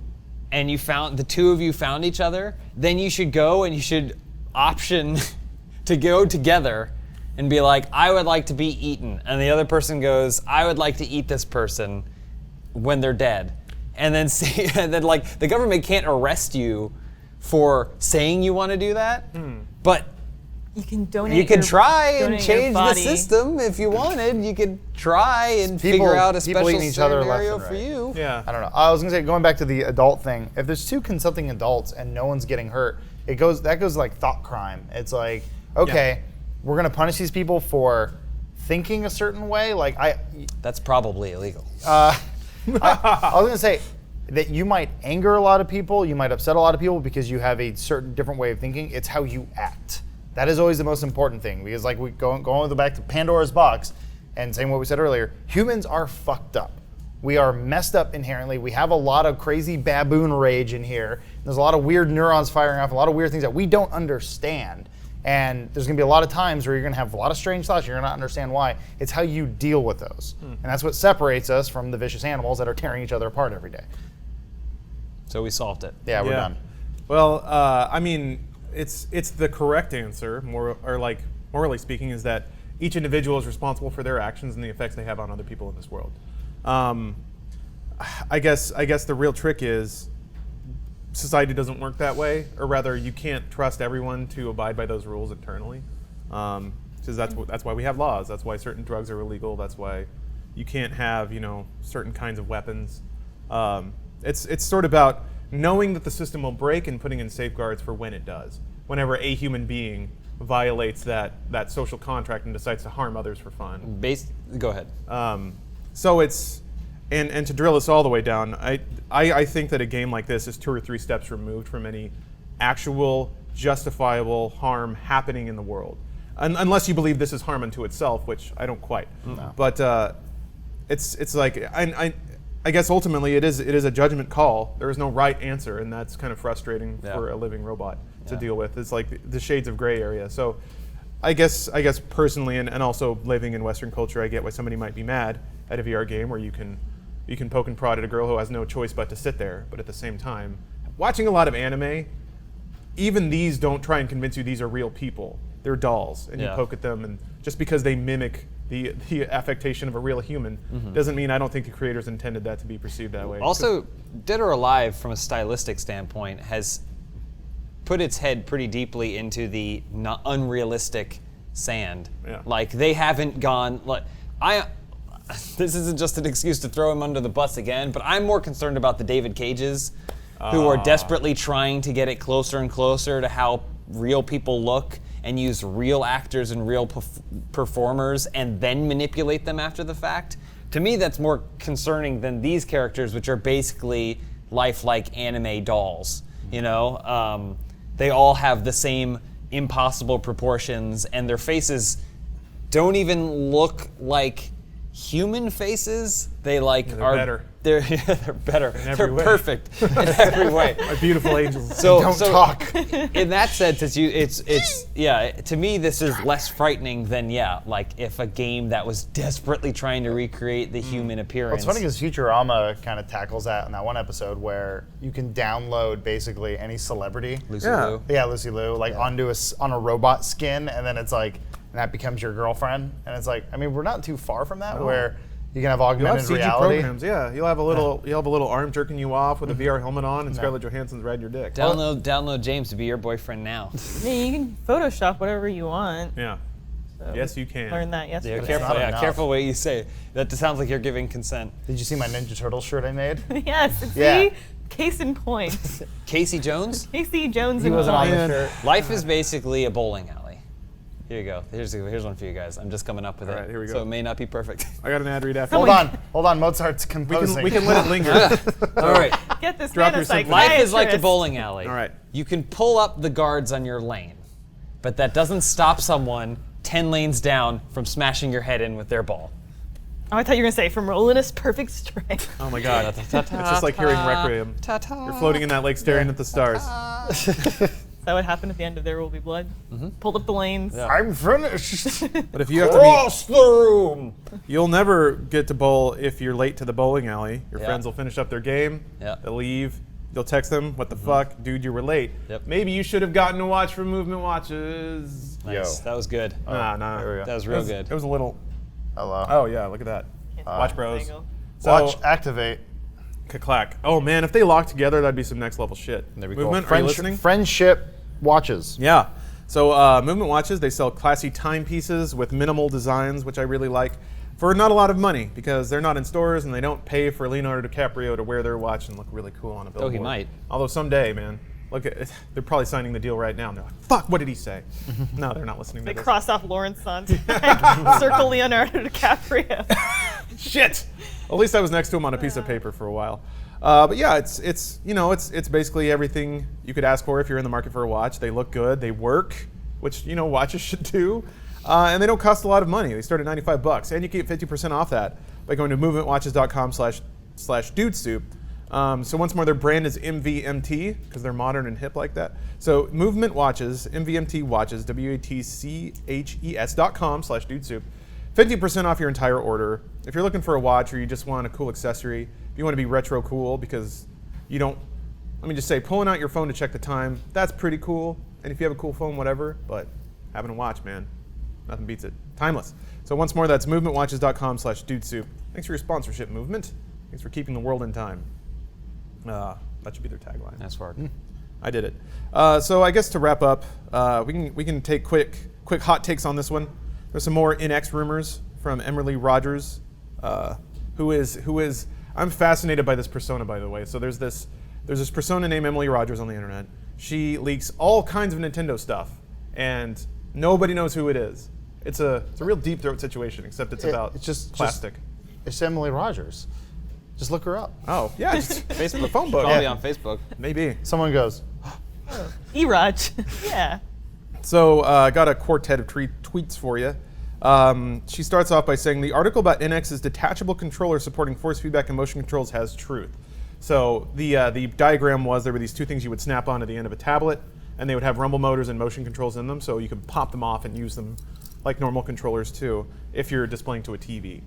and the two of you found each other, then you should go and you should option to go together and be like, I would like to be eaten, and the other person goes, I would like to eat this person when they're dead, and then see, and then like the government can't arrest you for saying you want to do that, but You can donate. you could your- try and donate your change the body. system if you wanted. You could try and People- figure out a people special eating each other left scenario and for right. you. yeah. I don't know. I was gonna say, going back to the adult thing, if there's two consenting adults and no one's getting hurt, that goes like thought crime. It's like, okay, we're gonna punish these people for thinking a certain way. Like That's probably illegal. I was gonna say that you might anger a lot of people, you might upset a lot of people because you have a certain different way of thinking. It's how you act. That is always the most important thing because, like, we going back to Pandora's box and saying what we said earlier, humans are fucked up. We are messed up inherently. We have a lot of crazy baboon rage in here. There's a lot of weird neurons firing off, a lot of weird things that we don't understand. And there's going to be a lot of times where you're going to have a lot of strange thoughts. You're going to not understand why. It's how you deal with those. And that's what separates us from the vicious animals that are tearing each other apart every day. So we solved it. Yeah, we're Yeah. done. Well, I mean, it's the correct answer, morally speaking, is that each individual is responsible for their actions and the effects they have on other people in this world. I guess the real trick is society doesn't work that way, or rather, you can't trust everyone to abide by those rules internally, because that's why we have laws. That's why certain drugs are illegal. That's why you can't have certain kinds of weapons. It's sort of about knowing that the system will break and putting in safeguards for when it does. Whenever a human being violates that social contract and decides to harm others for fun. Go ahead. So it's, and to drill this all the way down, I think that a game like this is 2 or 3 steps removed from any actual justifiable harm happening in the world. Unless you believe this is harm unto itself, which I don't quite. No. But it's like, I guess ultimately it is a judgment call. There is no right answer, and that's kind of frustrating for a living robot to deal with. It's like the shades of gray area. So I guess personally, and also living in Western culture, I get why somebody might be mad at a VR game where you can poke and prod at a girl who has no choice but to sit there. But at the same time, watching a lot of anime, even these don't try and convince you these are real people. They're dolls, and you poke at them, and just because they mimic the affectation of a real human doesn't mean I don't think the creators intended that to be perceived that way. Also, Dead or Alive, from a stylistic standpoint, has put its head pretty deeply into the unrealistic sand. Yeah. Like, they haven't gone, this isn't just an excuse to throw him under the bus again, but I'm more concerned about the David Cages who are desperately trying to get it closer and closer to how real people look and use real actors and real performers and then manipulate them after the fact. To me, that's more concerning than these characters, which are basically lifelike anime dolls. You know, they all have the same impossible proportions, and their faces don't even look like human faces. They are better. They're better. They're way. perfect in every way. My beautiful angels. So Don't talk. In that sense, it's to me this is less frightening than like if a game that was desperately trying to recreate the human appearance. Well, it's funny because Futurama kind of tackles that in that one episode where you can download basically any celebrity. Lucy Yeah. Liu. Yeah, Lucy Liu, onto on a robot skin, and then it's like, and that becomes your girlfriend, and it's like, I mean, we're not too far from that where you can have You'll have augmented CG reality. programs, yeah. You'll have a little arm jerking you off with a VR helmet on, and Scarlett Johansson's riding your dick. Download James to be your boyfriend now. Yeah, you can Photoshop whatever you want. Yeah. So Yes, you can. Learned that yesterday. Careful what you say. That sounds like you're giving consent. Did you see my Ninja Turtle shirt I made? Yes. Yeah. See, case in point. Casey Jones? Casey Jones. He and wasn't on Mike. the shirt. Life is basically a bowling alley. Here you go. Here's one for you guys. I'm just coming up with it. All right, here we go. So it may not be perfect. I got an ad read after. Hold on. Mozart's We composing. can let it linger. All right. Get this Drop man a your sympathy. Life is like a psychiatrist. bowling alley. All right. You can pull up the guards on your lane, but that doesn't stop someone 10 lanes down from smashing your head in with their ball. Oh, I thought you were gonna say from rolling us perfect strike. Oh my God. It's just like hearing Requiem. You're floating in that lake staring at the stars. Is that what happened at the end of There Will Be Blood? Pulled up the lanes. Yeah. I'm finished. But if you have to Cross the room. you'll never get to bowl if you're late to the bowling alley. Your Yeah. friends will finish up their game. Yeah. They'll leave. You'll text them, what the fuck? Dude, you were late. Yep. Maybe you should have gotten a watch from Movement Watches. Nice. Yo. That was good. Nah. There we go. That was real good. It was a little. Hello. Oh, yeah, look at that. Watch Bros. Dangle. So, Watch activate. Clack. Oh, man, if they lock together, that'd be some next level shit. There we Movement, go. are you listening? Friendship watches. Yeah. So Movement Watches, they sell classy timepieces with minimal designs, which I really like, for not a lot of money because they're not in stores and they don't pay for Leonardo DiCaprio to wear their watch and look really cool on a billboard. he might. Although someday, man, look at they're probably signing the deal right now. And they're like, "Fuck, what did he say?" No, they're not listening They to this. cross off Lawrence Son's circle Leonardo DiCaprio. Shit. At least I was next to him on a piece of paper for a while. But yeah, it's basically everything you could ask for if you're in the market for a watch. They look good, they work, which watches should do, and they don't cost a lot of money. They start at $95, and you get 50% off that by going to movementwatches.com/dudesoup. So once more, their brand is MVMT because they're modern and hip like that. So Movement Watches, MVMT Watches, WATCHES.com/dudesoup. 50% off your entire order. If you're looking for a watch or you just want a cool accessory, if you want to be retro cool because you don't, let me just say, pulling out your phone to check the time, that's pretty cool. And if you have a cool phone, whatever, but having a watch, man, nothing beats it. Timeless. So once more, that's movementwatches.com/dudesoup. Thanks for your sponsorship, Movement. Thanks for keeping the world in time. That should be their tagline. That's hard. I did it. So I guess to wrap up, we can take quick hot takes on this one. There's some more NX rumors from Emerly Rogers, who is I'm fascinated by this persona, by the way. So there's this persona named Emily Rogers on the internet. She leaks all kinds of Nintendo stuff, and nobody knows who it is. It's a real deep throat situation, except it's about plastic. It's Emily Rogers. Just look her up. Oh, yeah, just Facebook phone book. Probably on Facebook. Maybe. Someone goes, E-Raj. Yeah. So I got a quartet of tweets for you. She starts off by saying, the article about NX's detachable controller supporting force feedback and motion controls has truth. So the diagram was there were these two things you would snap on at the end of a tablet, and they would have rumble motors and motion controls in them, so you could pop them off and use them like normal controllers too, if you're displaying to a TV.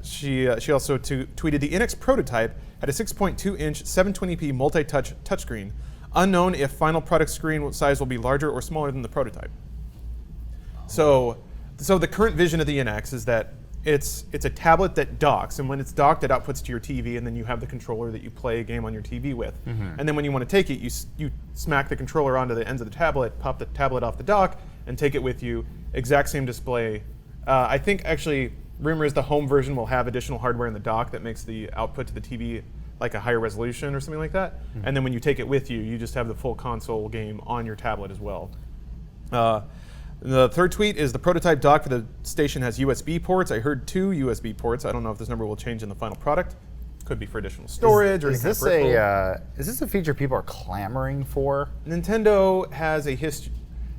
She also tweeted, the NX prototype had a 6.2-inch 720p multi-touch touchscreen. Unknown if final product screen size will be larger or smaller than the prototype. So the current vision of the NX is that it's a tablet that docks, and when it's docked, it outputs to your TV, and then you have the controller that you play a game on your TV with. And then when you want to take it, you smack the controller onto the ends of the tablet, pop the tablet off the dock, and take it with you. Exact same display. I think actually, rumor is the home version will have additional hardware in the dock that makes the output to the TV like a higher resolution or something like that. And then when you take it with you, you just have the full console game on your tablet as well. The third tweet is the prototype dock for the station has USB ports. I heard 2 USB ports. I don't know if this number will change in the final product. Could be for additional storage or is this a feature people are clamoring for? Nintendo has a history.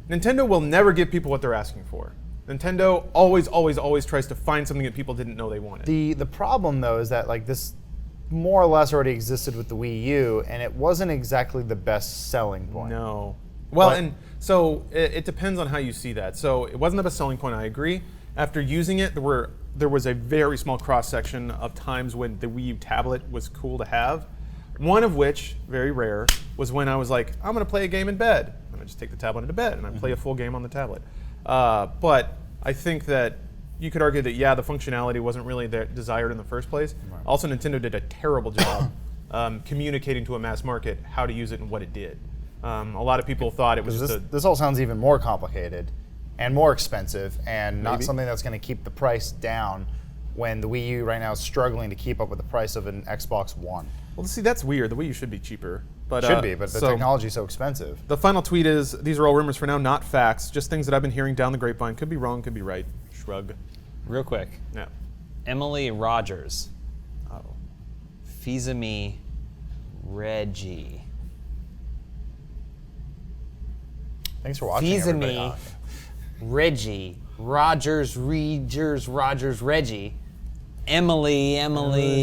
Nintendo will never give people what they're asking for. Nintendo always tries to find something that people didn't know they wanted. The problem though is that like this more or less already existed with the Wii U, and it wasn't exactly the best selling point. No. Well, But- and so it depends on how you see that. So it wasn't the best selling point, I agree. After using it, there was a very small cross section of times when the Wii U tablet was cool to have. One of which, very rare, was when I was like, I'm going to play a game in bed. And I just take the tablet into bed and I play a full game on the tablet. But I think that you could argue that, yeah, the functionality wasn't really desired in the first place. Right. Also, Nintendo did a terrible job communicating to a mass market how to use it and what it did. A lot of people thought it was just This all sounds even more complicated and more expensive, and not Maybe. something that's going to keep the price down when the Wii U right now is struggling to keep up with the price of an Xbox One. Well, see, that's weird. The Wii U should be cheaper. But, Should be, but the so technology is so expensive. The final tweet is, these are all rumors for now, not facts. Just things that I've been hearing down the grapevine. Could be wrong, could be right. Shrug. Real quick. Yeah. Emily Rogers. Oh. Fizami Reggie. Thanks for watching, everybody. Fizami Reggie. Rogers, Reggie. Emily,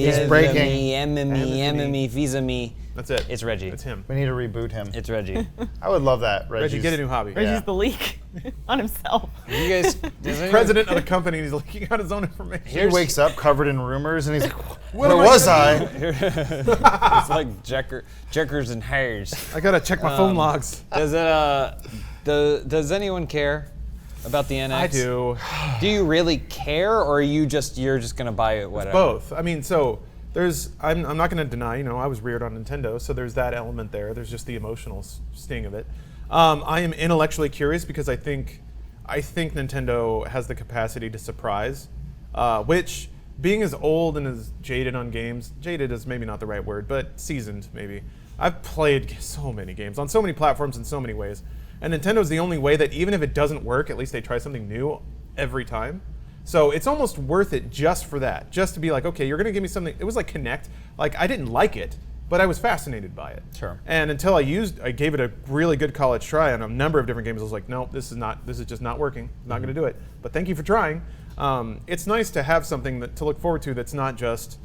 He's breaking. Emily, Fizami. That's it. It's Reggie. It's him. We need to reboot him. It's Reggie. I would love that, Reggie. Reggie, get a new hobby. Reggie's Yeah. the leak on himself. You guys, does anyone- President of the company, and he's leaking out his own information. He wakes up covered in rumors, and he's like, What "Where am I was gonna I?" It's like checkers and hairs. I gotta check my phone logs. Does it? Does anyone care about the NX? I do. Do you really care, or you're just gonna buy it? Whatever. Both. I mean, so I'm not going to deny, I was reared on Nintendo, so there's that element there. There's just the emotional sting of it. I am intellectually curious because I think Nintendo has the capacity to surprise, which, being as old and as jaded on games, jaded is maybe not the right word, but seasoned maybe. I've played so many games on so many platforms in so many ways, and Nintendo's the only way that even if it doesn't work, at least they try something new every time. So it's almost worth it just for that, just to be like, okay, you're going to give me something. It was like Kinect. Like, I didn't like it, but I was fascinated by it. Sure. And until I gave it a really good college try on a number of different games, I was like, no, this is just not working. I'm not going to do it. But thank you for trying. It's nice to have something to look forward to that's not just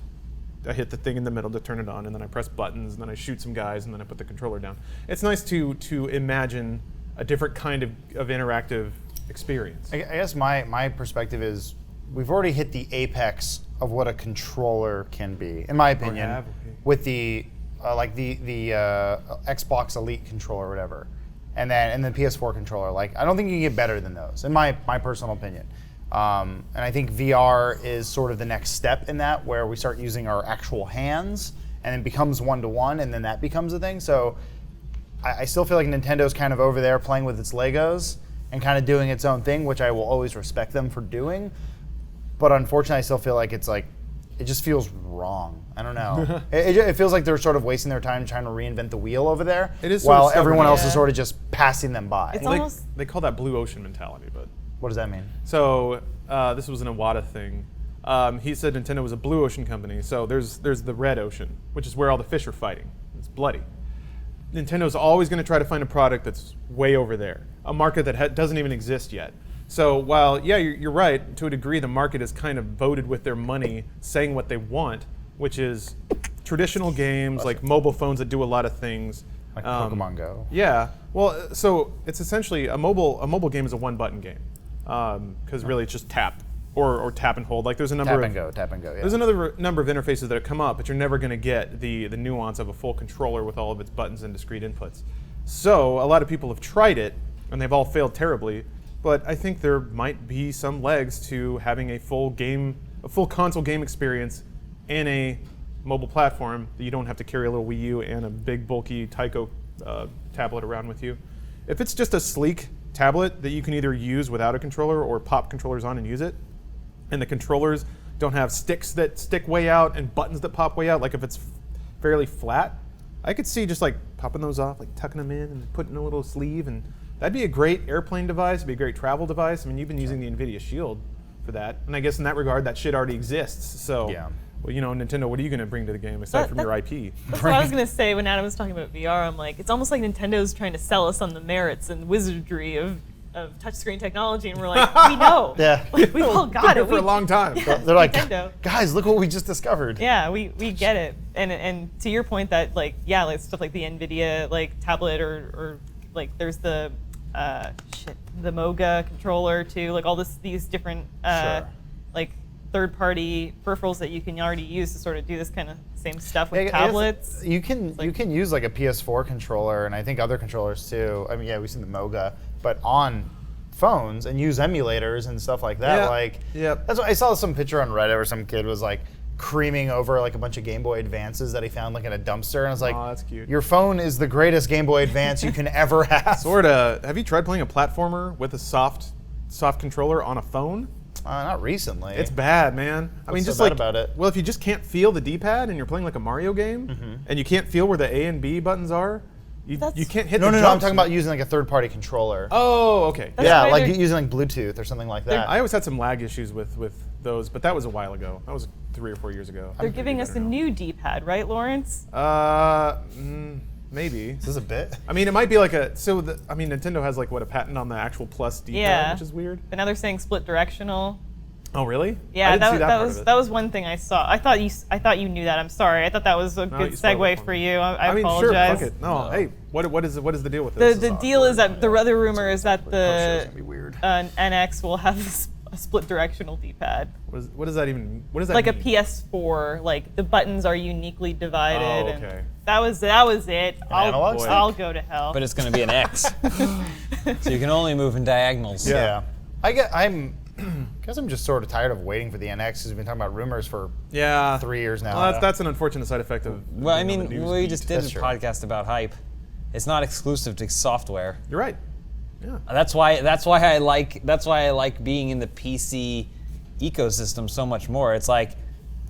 I hit the thing in the middle to turn it on, and then I press buttons, and then I shoot some guys, and then I put the controller down. It's nice to imagine a different kind of interactive experience. I guess my perspective is we've already hit the apex of what a controller can be, in my opinion, have? Okay. with the Xbox Elite controller or whatever, and then PS4 controller. Like, I don't think you can get better than those, in my personal opinion. And I think VR is sort of the next step in that, where we start using our actual hands, and it becomes one-to-one, and then that becomes a thing. So I still feel like Nintendo's kind of over there playing with its Legos and kind of doing its own thing, which I will always respect them for doing. But unfortunately, I still feel like it's like it just feels wrong. I don't know. It feels like they're sort of wasting their time trying to reinvent the wheel over there, It is sort of while stubborn. everyone else is Yeah. sort of just passing them by. It's Well, almost they call that blue ocean mentality, but What does that mean? so this was an Iwata thing. He said Nintendo was a blue ocean company. So there's the red ocean, which is where all the fish are fighting. It's bloody. Nintendo's always going to try to find a product that's way over there, a market that doesn't even exist yet. So while, yeah, you're right, to a degree, the market is kind of voted with their money, saying what they want, which is traditional games like mobile phones that do a lot of things. Like Pokemon Go. Yeah. Well, so it's essentially a mobile game is a one-button game because really it's just tap or tap and hold. Like there's a number Tap and go. Yeah. there's another number of interfaces that come up, but you're never going to get the nuance of a full controller with all of its buttons and discrete inputs. So a lot of people have tried it, and they've all failed terribly. But I think there might be some legs to having a full console game experience in a mobile platform that you don't have to carry a little Wii U and a big bulky Tyco tablet around with you. If it's just a sleek tablet that you can either use without a controller or pop controllers on and use it, and the controllers don't have sticks that stick way out and buttons that pop way out, like if it's fairly flat, I could see just like popping those off, like tucking them in and putting in a little sleeve, and that'd be a great airplane device, it'd be a great travel device. I mean, you've been using the NVIDIA Shield for that, and I guess in that regard, that shit already exists. So, Yeah. well, you know, Nintendo, what are you going to bring to the game aside from your IP? That's what I was gonna say when Adam was talking about VR. I'm like, it's almost like Nintendo's trying to sell us on the merits and wizardry of touchscreen technology, and we're like, we know. Yeah. Like, we've all got Been here it. for a long time. They're like, Nintendo. guys, look what we just discovered. Yeah, we get it. And to your point that like, yeah, like stuff like the NVIDIA like tablet or like there's the the Moga controller too, like all these different Sure. like third-party peripherals that you can already use to sort of do this kind of same stuff with I guess tablets. You can use like a PS4 controller, and I think other controllers too. I mean, yeah, we've seen the Moga, but on phones and use emulators and stuff like that. Yeah. Like, Yep. that's what I saw some picture on Reddit where some kid was like creaming over like a bunch of Game Boy Advances that he found like in a dumpster, and I was like, Aw, that's cute. Your phone is the greatest Game Boy Advance you can ever have. Sorta. Have you tried playing a platformer with a soft controller on a phone? Not recently. It's bad, man. I mean, so just bad like about it? Well, if you just can't feel the D-pad and you're playing like a Mario game, and you can't feel where the A and B buttons are, you That's- can't hit No, the I'm jumps. talking about using like a third-party controller. Oh, okay. That's yeah, why like they're- using like Bluetooth or something like that. I always had some lag issues with those, but that was a while ago. That was 3 or 4 years ago. They're giving us a new D-pad, right, Lawrence? Maybe. Is this a bit? I mean, it might be like Nintendo has like a patent on the actual plus D-pad, Yeah. which is weird. But now they're saying split directional. Oh, really? Yeah, I didn't see that part was of it. that was one thing I saw. I thought you knew that. I'm sorry. I thought that was a No, good you spoiled it segue for for me. you. I mean, apologize. sure, fuck it. No, hey, what is the deal with The this? the deal is that the other rumor is that sure the it's gonna be weird. NX will have a split directional D-pad, What does that even? What does that like a mean? PS4. Like the buttons are uniquely divided. Oh, and okay. that was it. analog stick? I'll go to hell. But it's going to be an X. So you can only move in diagonals. Yeah. I'm just sort of tired of waiting for the NX because we've been talking about rumors for Yeah. 3 years now. Well, that's an unfortunate side effect of. Well, I being on the mean, news we beat. just did That's a true. podcast about hype. It's not exclusive to software. You're right. Yeah. That's why I like being in the PC ecosystem so much more. It's like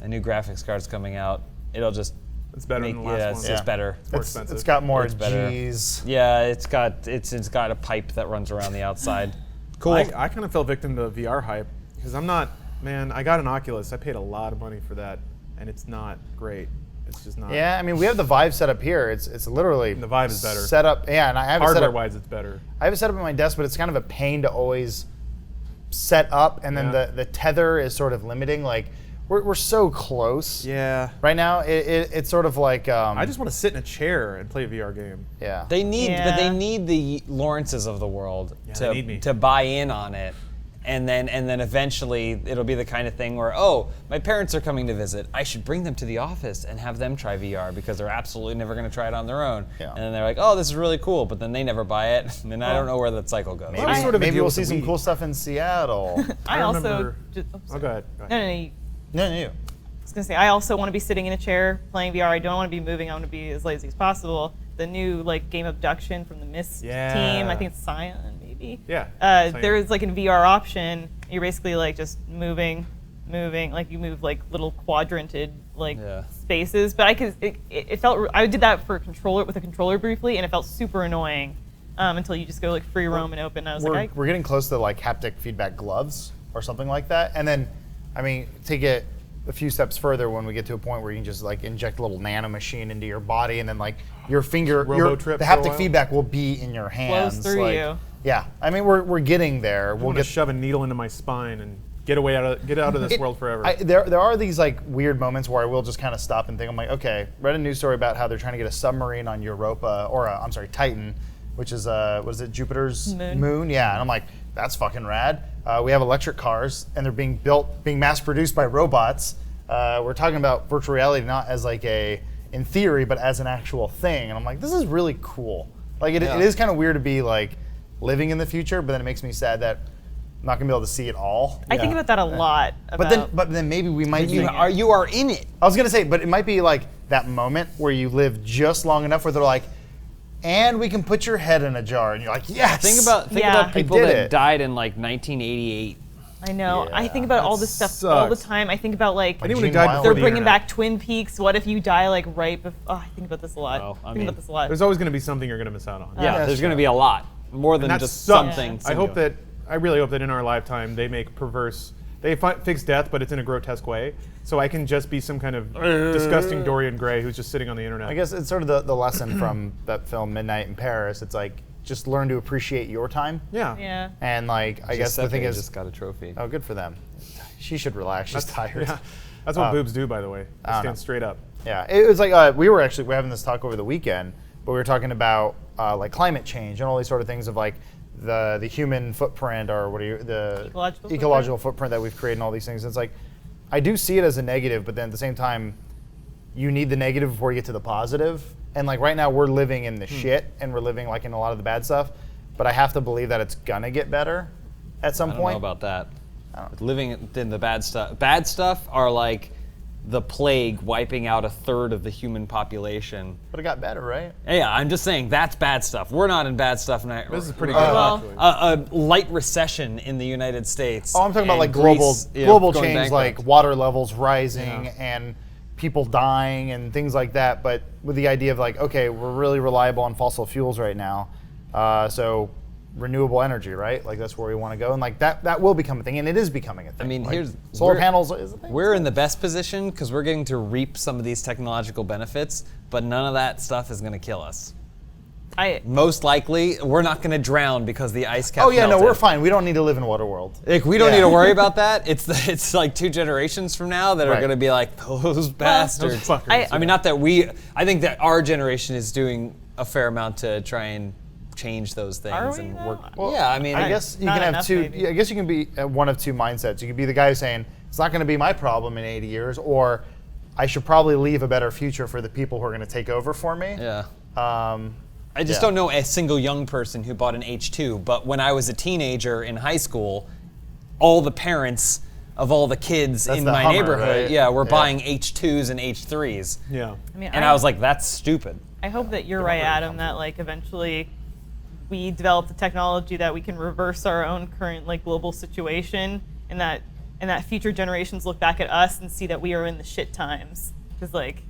a new graphics card's coming out. It'll just It's better make than the last one. it's just better. More expensive. It's got more It's better. G's. Yeah, it's got a pipe that runs around the outside. Cool. I kind of fell victim to VR hype because I'm not. Man, I got an Oculus. I paid a lot of money for that, and it's not great. It's just not. Yeah, I mean, we have the Vive set up here. It's literally The Vive is better. Set up, yeah, and I have it set up. Hardware-wise, it's better. I have it set up at my desk, but it's kind of a pain to always set up, and then Yeah. the tether is sort of limiting. Like we're so close. Yeah. Right now, it's sort of like. I just want to sit in a chair and play a VR game. Yeah. They need, Yeah. but they need the Lawrences of the world they need me. to buy in on it, and then eventually it'll be the kind of thing where, oh, my parents are coming to visit. I should bring them to the office and have them try VR because they're absolutely never going to try it on their own. Yeah. And then they're like, oh, this is really cool, but then they never buy it, and I don't know where that cycle goes. Maybe, Well, that's sort of a maybe deal we'll with see the some Wii. cool stuff in Seattle. I also. remember- Just, Oh, go ahead. Go ahead. No, no, you. I was gonna say I also want to be sitting in a chair playing VR. I don't want to be moving. I want to be as lazy as possible. The new like game Abduction from the Mist Yeah. team. I think it's Cyan maybe. Yeah, Cyan. There is like a VR option. You're basically like just moving moving, like you move like little quadranted like Yeah. spaces. But it felt, I did that for with a controller briefly, and it felt super annoying until you just go like free roam and open. I was We're getting close to like haptic feedback gloves or something like that. And then, I mean, take it a few steps further when we get to a point where you can just like inject a little nano machine into your body, and then like your finger, Robo-trip the for a haptic while. feedback will be in your hands. through like, you. Yeah, I mean we're getting there. I'm We'll gonna get shove a needle into my spine and get out of this world forever. There are these like weird moments where I will just kind of stop and think. I'm like, okay, read a news story about how they're trying to get a submarine on Europa, or I'm sorry, Titan, which is what is it, Jupiter's moon? Yeah, and I'm like, that's fucking rad. We have electric cars, and they're being mass produced by robots. We're talking about virtual reality not as like in theory, but as an actual thing. And I'm like, this is really cool. Like it is kind of weird to be like living in the future, but then it makes me sad that I'm not gonna be able to see it all. I think about that a lot. But then maybe we might You are in it. I was gonna say, but it might be like that moment where you live just long enough where they're like, and we can put your head in a jar, and you're like, yes. Think about Yeah. people I did that it. died in like 1988. I know. I think Yeah, about all that this stuff all the sucks. time. I think about like Anyone who Gene died Wilder. before they're the bringing internet. back Twin Peaks. What if you die like right before? Oh, I think about this a lot. Well, I I think mean, about this a lot. There's always going to be something you're going to miss out on. Yeah, that's there's going to true. be a lot more than And that just sucks. something. I hope that I really hope that in our lifetime they make they fix death, but it's in a grotesque way. So I can just be some kind of disgusting Dorian Gray who's just sitting on the internet. I guess it's sort of the lesson from that film Midnight in Paris. It's like just learn to appreciate your time. Yeah. Yeah. And like I guess the thing is, just got a trophy. oh, good for them. She should relax. She's tired. Yeah. That's what boobs do, by the way. They don't stand know. straight up. Yeah, it was like we're having this talk over the weekend, but we were talking about like climate change and all these sort of things of like the human footprint, or the Ecological footprint that we've created and all these things. It's like I do see it as a negative, but then at the same time, you need the negative before you get to the positive. And like right now, we're living in the shit, and we're living like in a lot of the bad stuff. But I have to believe that it's gonna get better at some I don't point. know about that. Living in the bad stuff. Bad stuff are like the plague wiping out a third of the human population. But it got better, right? Yeah, I'm just saying that's bad stuff. We're not in bad stuff now. This is pretty good, Well- actually. A light recession in the United States. Oh, I'm talking about and like Greece, global going change, bankrupt. like water levels rising and people dying and things like that. But with the idea of like, okay, we're really reliable on fossil fuels right now, so renewable energy, right? Like that's where we want to go, and like that will become a thing, and it is becoming a thing. I mean, Like, here's solar we're- panels is a thing. We're in the best position because we're getting to reap some of these technological benefits, but none of that stuff is going to kill us. Most likely, we're not going to drown because the ice cap. Oh yeah, no, melted. we're fine. We don't need to live in Waterworld. Like, we don't Yeah. need to worry about that. It's like 2 generations from now that are Right. going to be like those bastards. Those fuckers. I mean, not that I think that our generation is doing a fair amount to try and change those things Are we, and though? work. Well, yeah, I mean, I guess you not can have enough, two. maybe. I guess you can be one of two mindsets. You could be the guy who's saying it's not going to be my problem in 80 years, or I should probably leave a better future for the people who are going to take over for me. yeah. I I just don't know a single young person who bought an H2, but when I was a teenager in high school, all the parents of all the kids That's in the my Hummer, neighborhood, right? were Yeah. buying H2s and H3s. Yeah. I mean, And I was like, that's stupid. I hope that you're right, Adam, that like eventually we develop the technology that we can reverse our own current like global situation, and that future generations look back at us and see that we are in the shit times, because like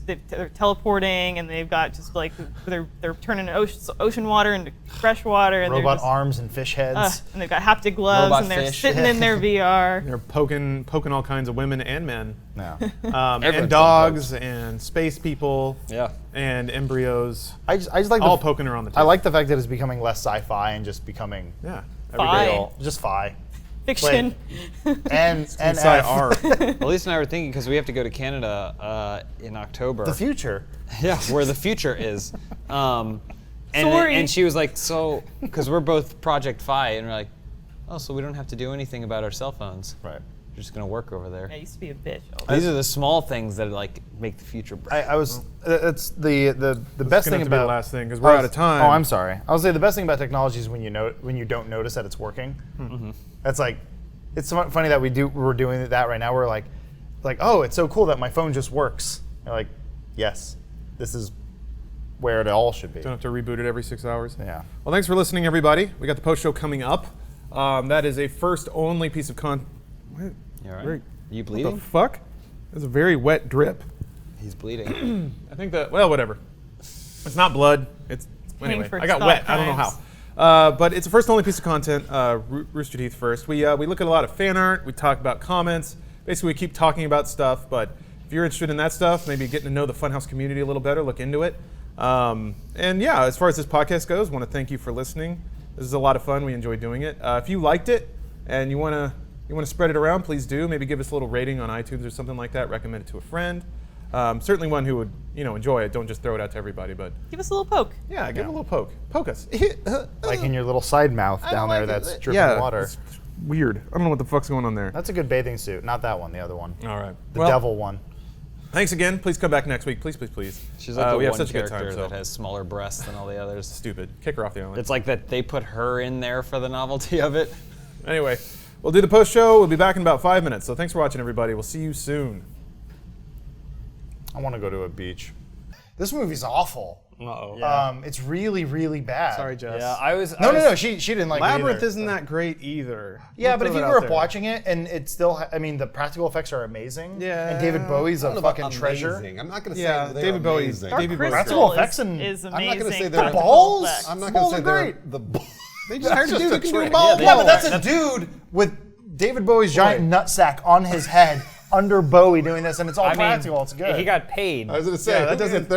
they're teleporting, and they've got just like they're turning ocean water into fresh water, and robot they're just, arms and fish heads. and they've got haptic gloves, Robot and they're fish. sitting in their VR. They're poking all kinds of women and men, No. Everyone's and dogs and space people, Yeah. and embryos, I just like all the, poking around the I tip. like the fact that it's becoming less sci-fi and just becoming Yeah. Fi. real, just fi. Fiction. And Inside F. R. Elise and I were thinking, because we have to go to Canada in October. the future. Yeah, where the future is. Sorry. And she was like, so, because we're both Project Fi, and we're like, oh, so we don't have to do anything about our cell phones. Right. We're just going to work over there. I used to be a bitch. These are the small things that like make the future bright. I was. It's the best gonna thing have to be the about last thing, 'cause we're out of time. Oh, I'm sorry. I was say the best thing about technology is when you don't notice that it's working. That's like, it's so funny that we're doing that right now. We're like, oh, it's so cool that my phone just works. You're like, yes, this is where it all should be. Don't have to reboot it every 6 hours. Yeah. Well, thanks for listening, everybody. We got the post show coming up. That is a first only piece of What? You all right? Very- Are you What bleeding? the fuck? That's a very wet drip. He's bleeding. I think that, well, whatever. It's not blood. It's, anyway, for I got thought wet. I don't know crimes. how. But it's the first and only piece of content, Rooster Teeth first. We look at a lot of fan art. We talk about comments. Basically, we keep talking about stuff. But if you're interested in that stuff, maybe getting to know the Funhaus community a little better, look into it. And yeah, as far as this podcast goes, I want to thank you for listening. This is a lot of fun. We enjoy doing it. If you liked it and you want to spread it around, please do. Maybe give us a little rating on iTunes or something like that. Recommend it to a friend. Certainly one who would enjoy it. Don't just throw it out to everybody, but Give us a little poke. yeah, give it a little poke. Poke us. Like in your little side mouth down there that's dripping yeah, water. it's weird. I don't know what the fuck's going on there. That's a good bathing suit. Not that one, the other one. All right. The devil one. Thanks again. Please come back next week. Please, please, please. She's like the we have one such a good character time. So that has smaller breasts than all the others. stupid. Kick her off the island. It's like that they put her in there for the novelty of it. Anyway, we'll do the post show. We'll be back in about 5 minutes. So thanks for watching, everybody. We'll see you soon. I want to go to a beach. This movie's awful. Uh-oh. It's really, really bad. Sorry, Jess. Yeah, I was. No. She didn't like it Labyrinth either. isn't that great either. Yeah, We'll but if throw you that grew out up there. watching it and it still, the practical effects are amazing. Yeah. And David Bowie's a fucking treasure. Amazing. I'm not going to Yeah, say they're David Bowie's- amazing. Dark David Bowie. Crystal Practical effects and- is I'm not amazing. gonna say they're- practical balls? effects. I'm not Balls going are to say great. they're the. They just hired a dude who can do trick. ball. Yeah, but that's a dude with David Bowie's giant nutsack on his head under Bowie doing this, and it's all practical. It's good. He got paid. I was going to say, Yeah, that who doesn't- gets their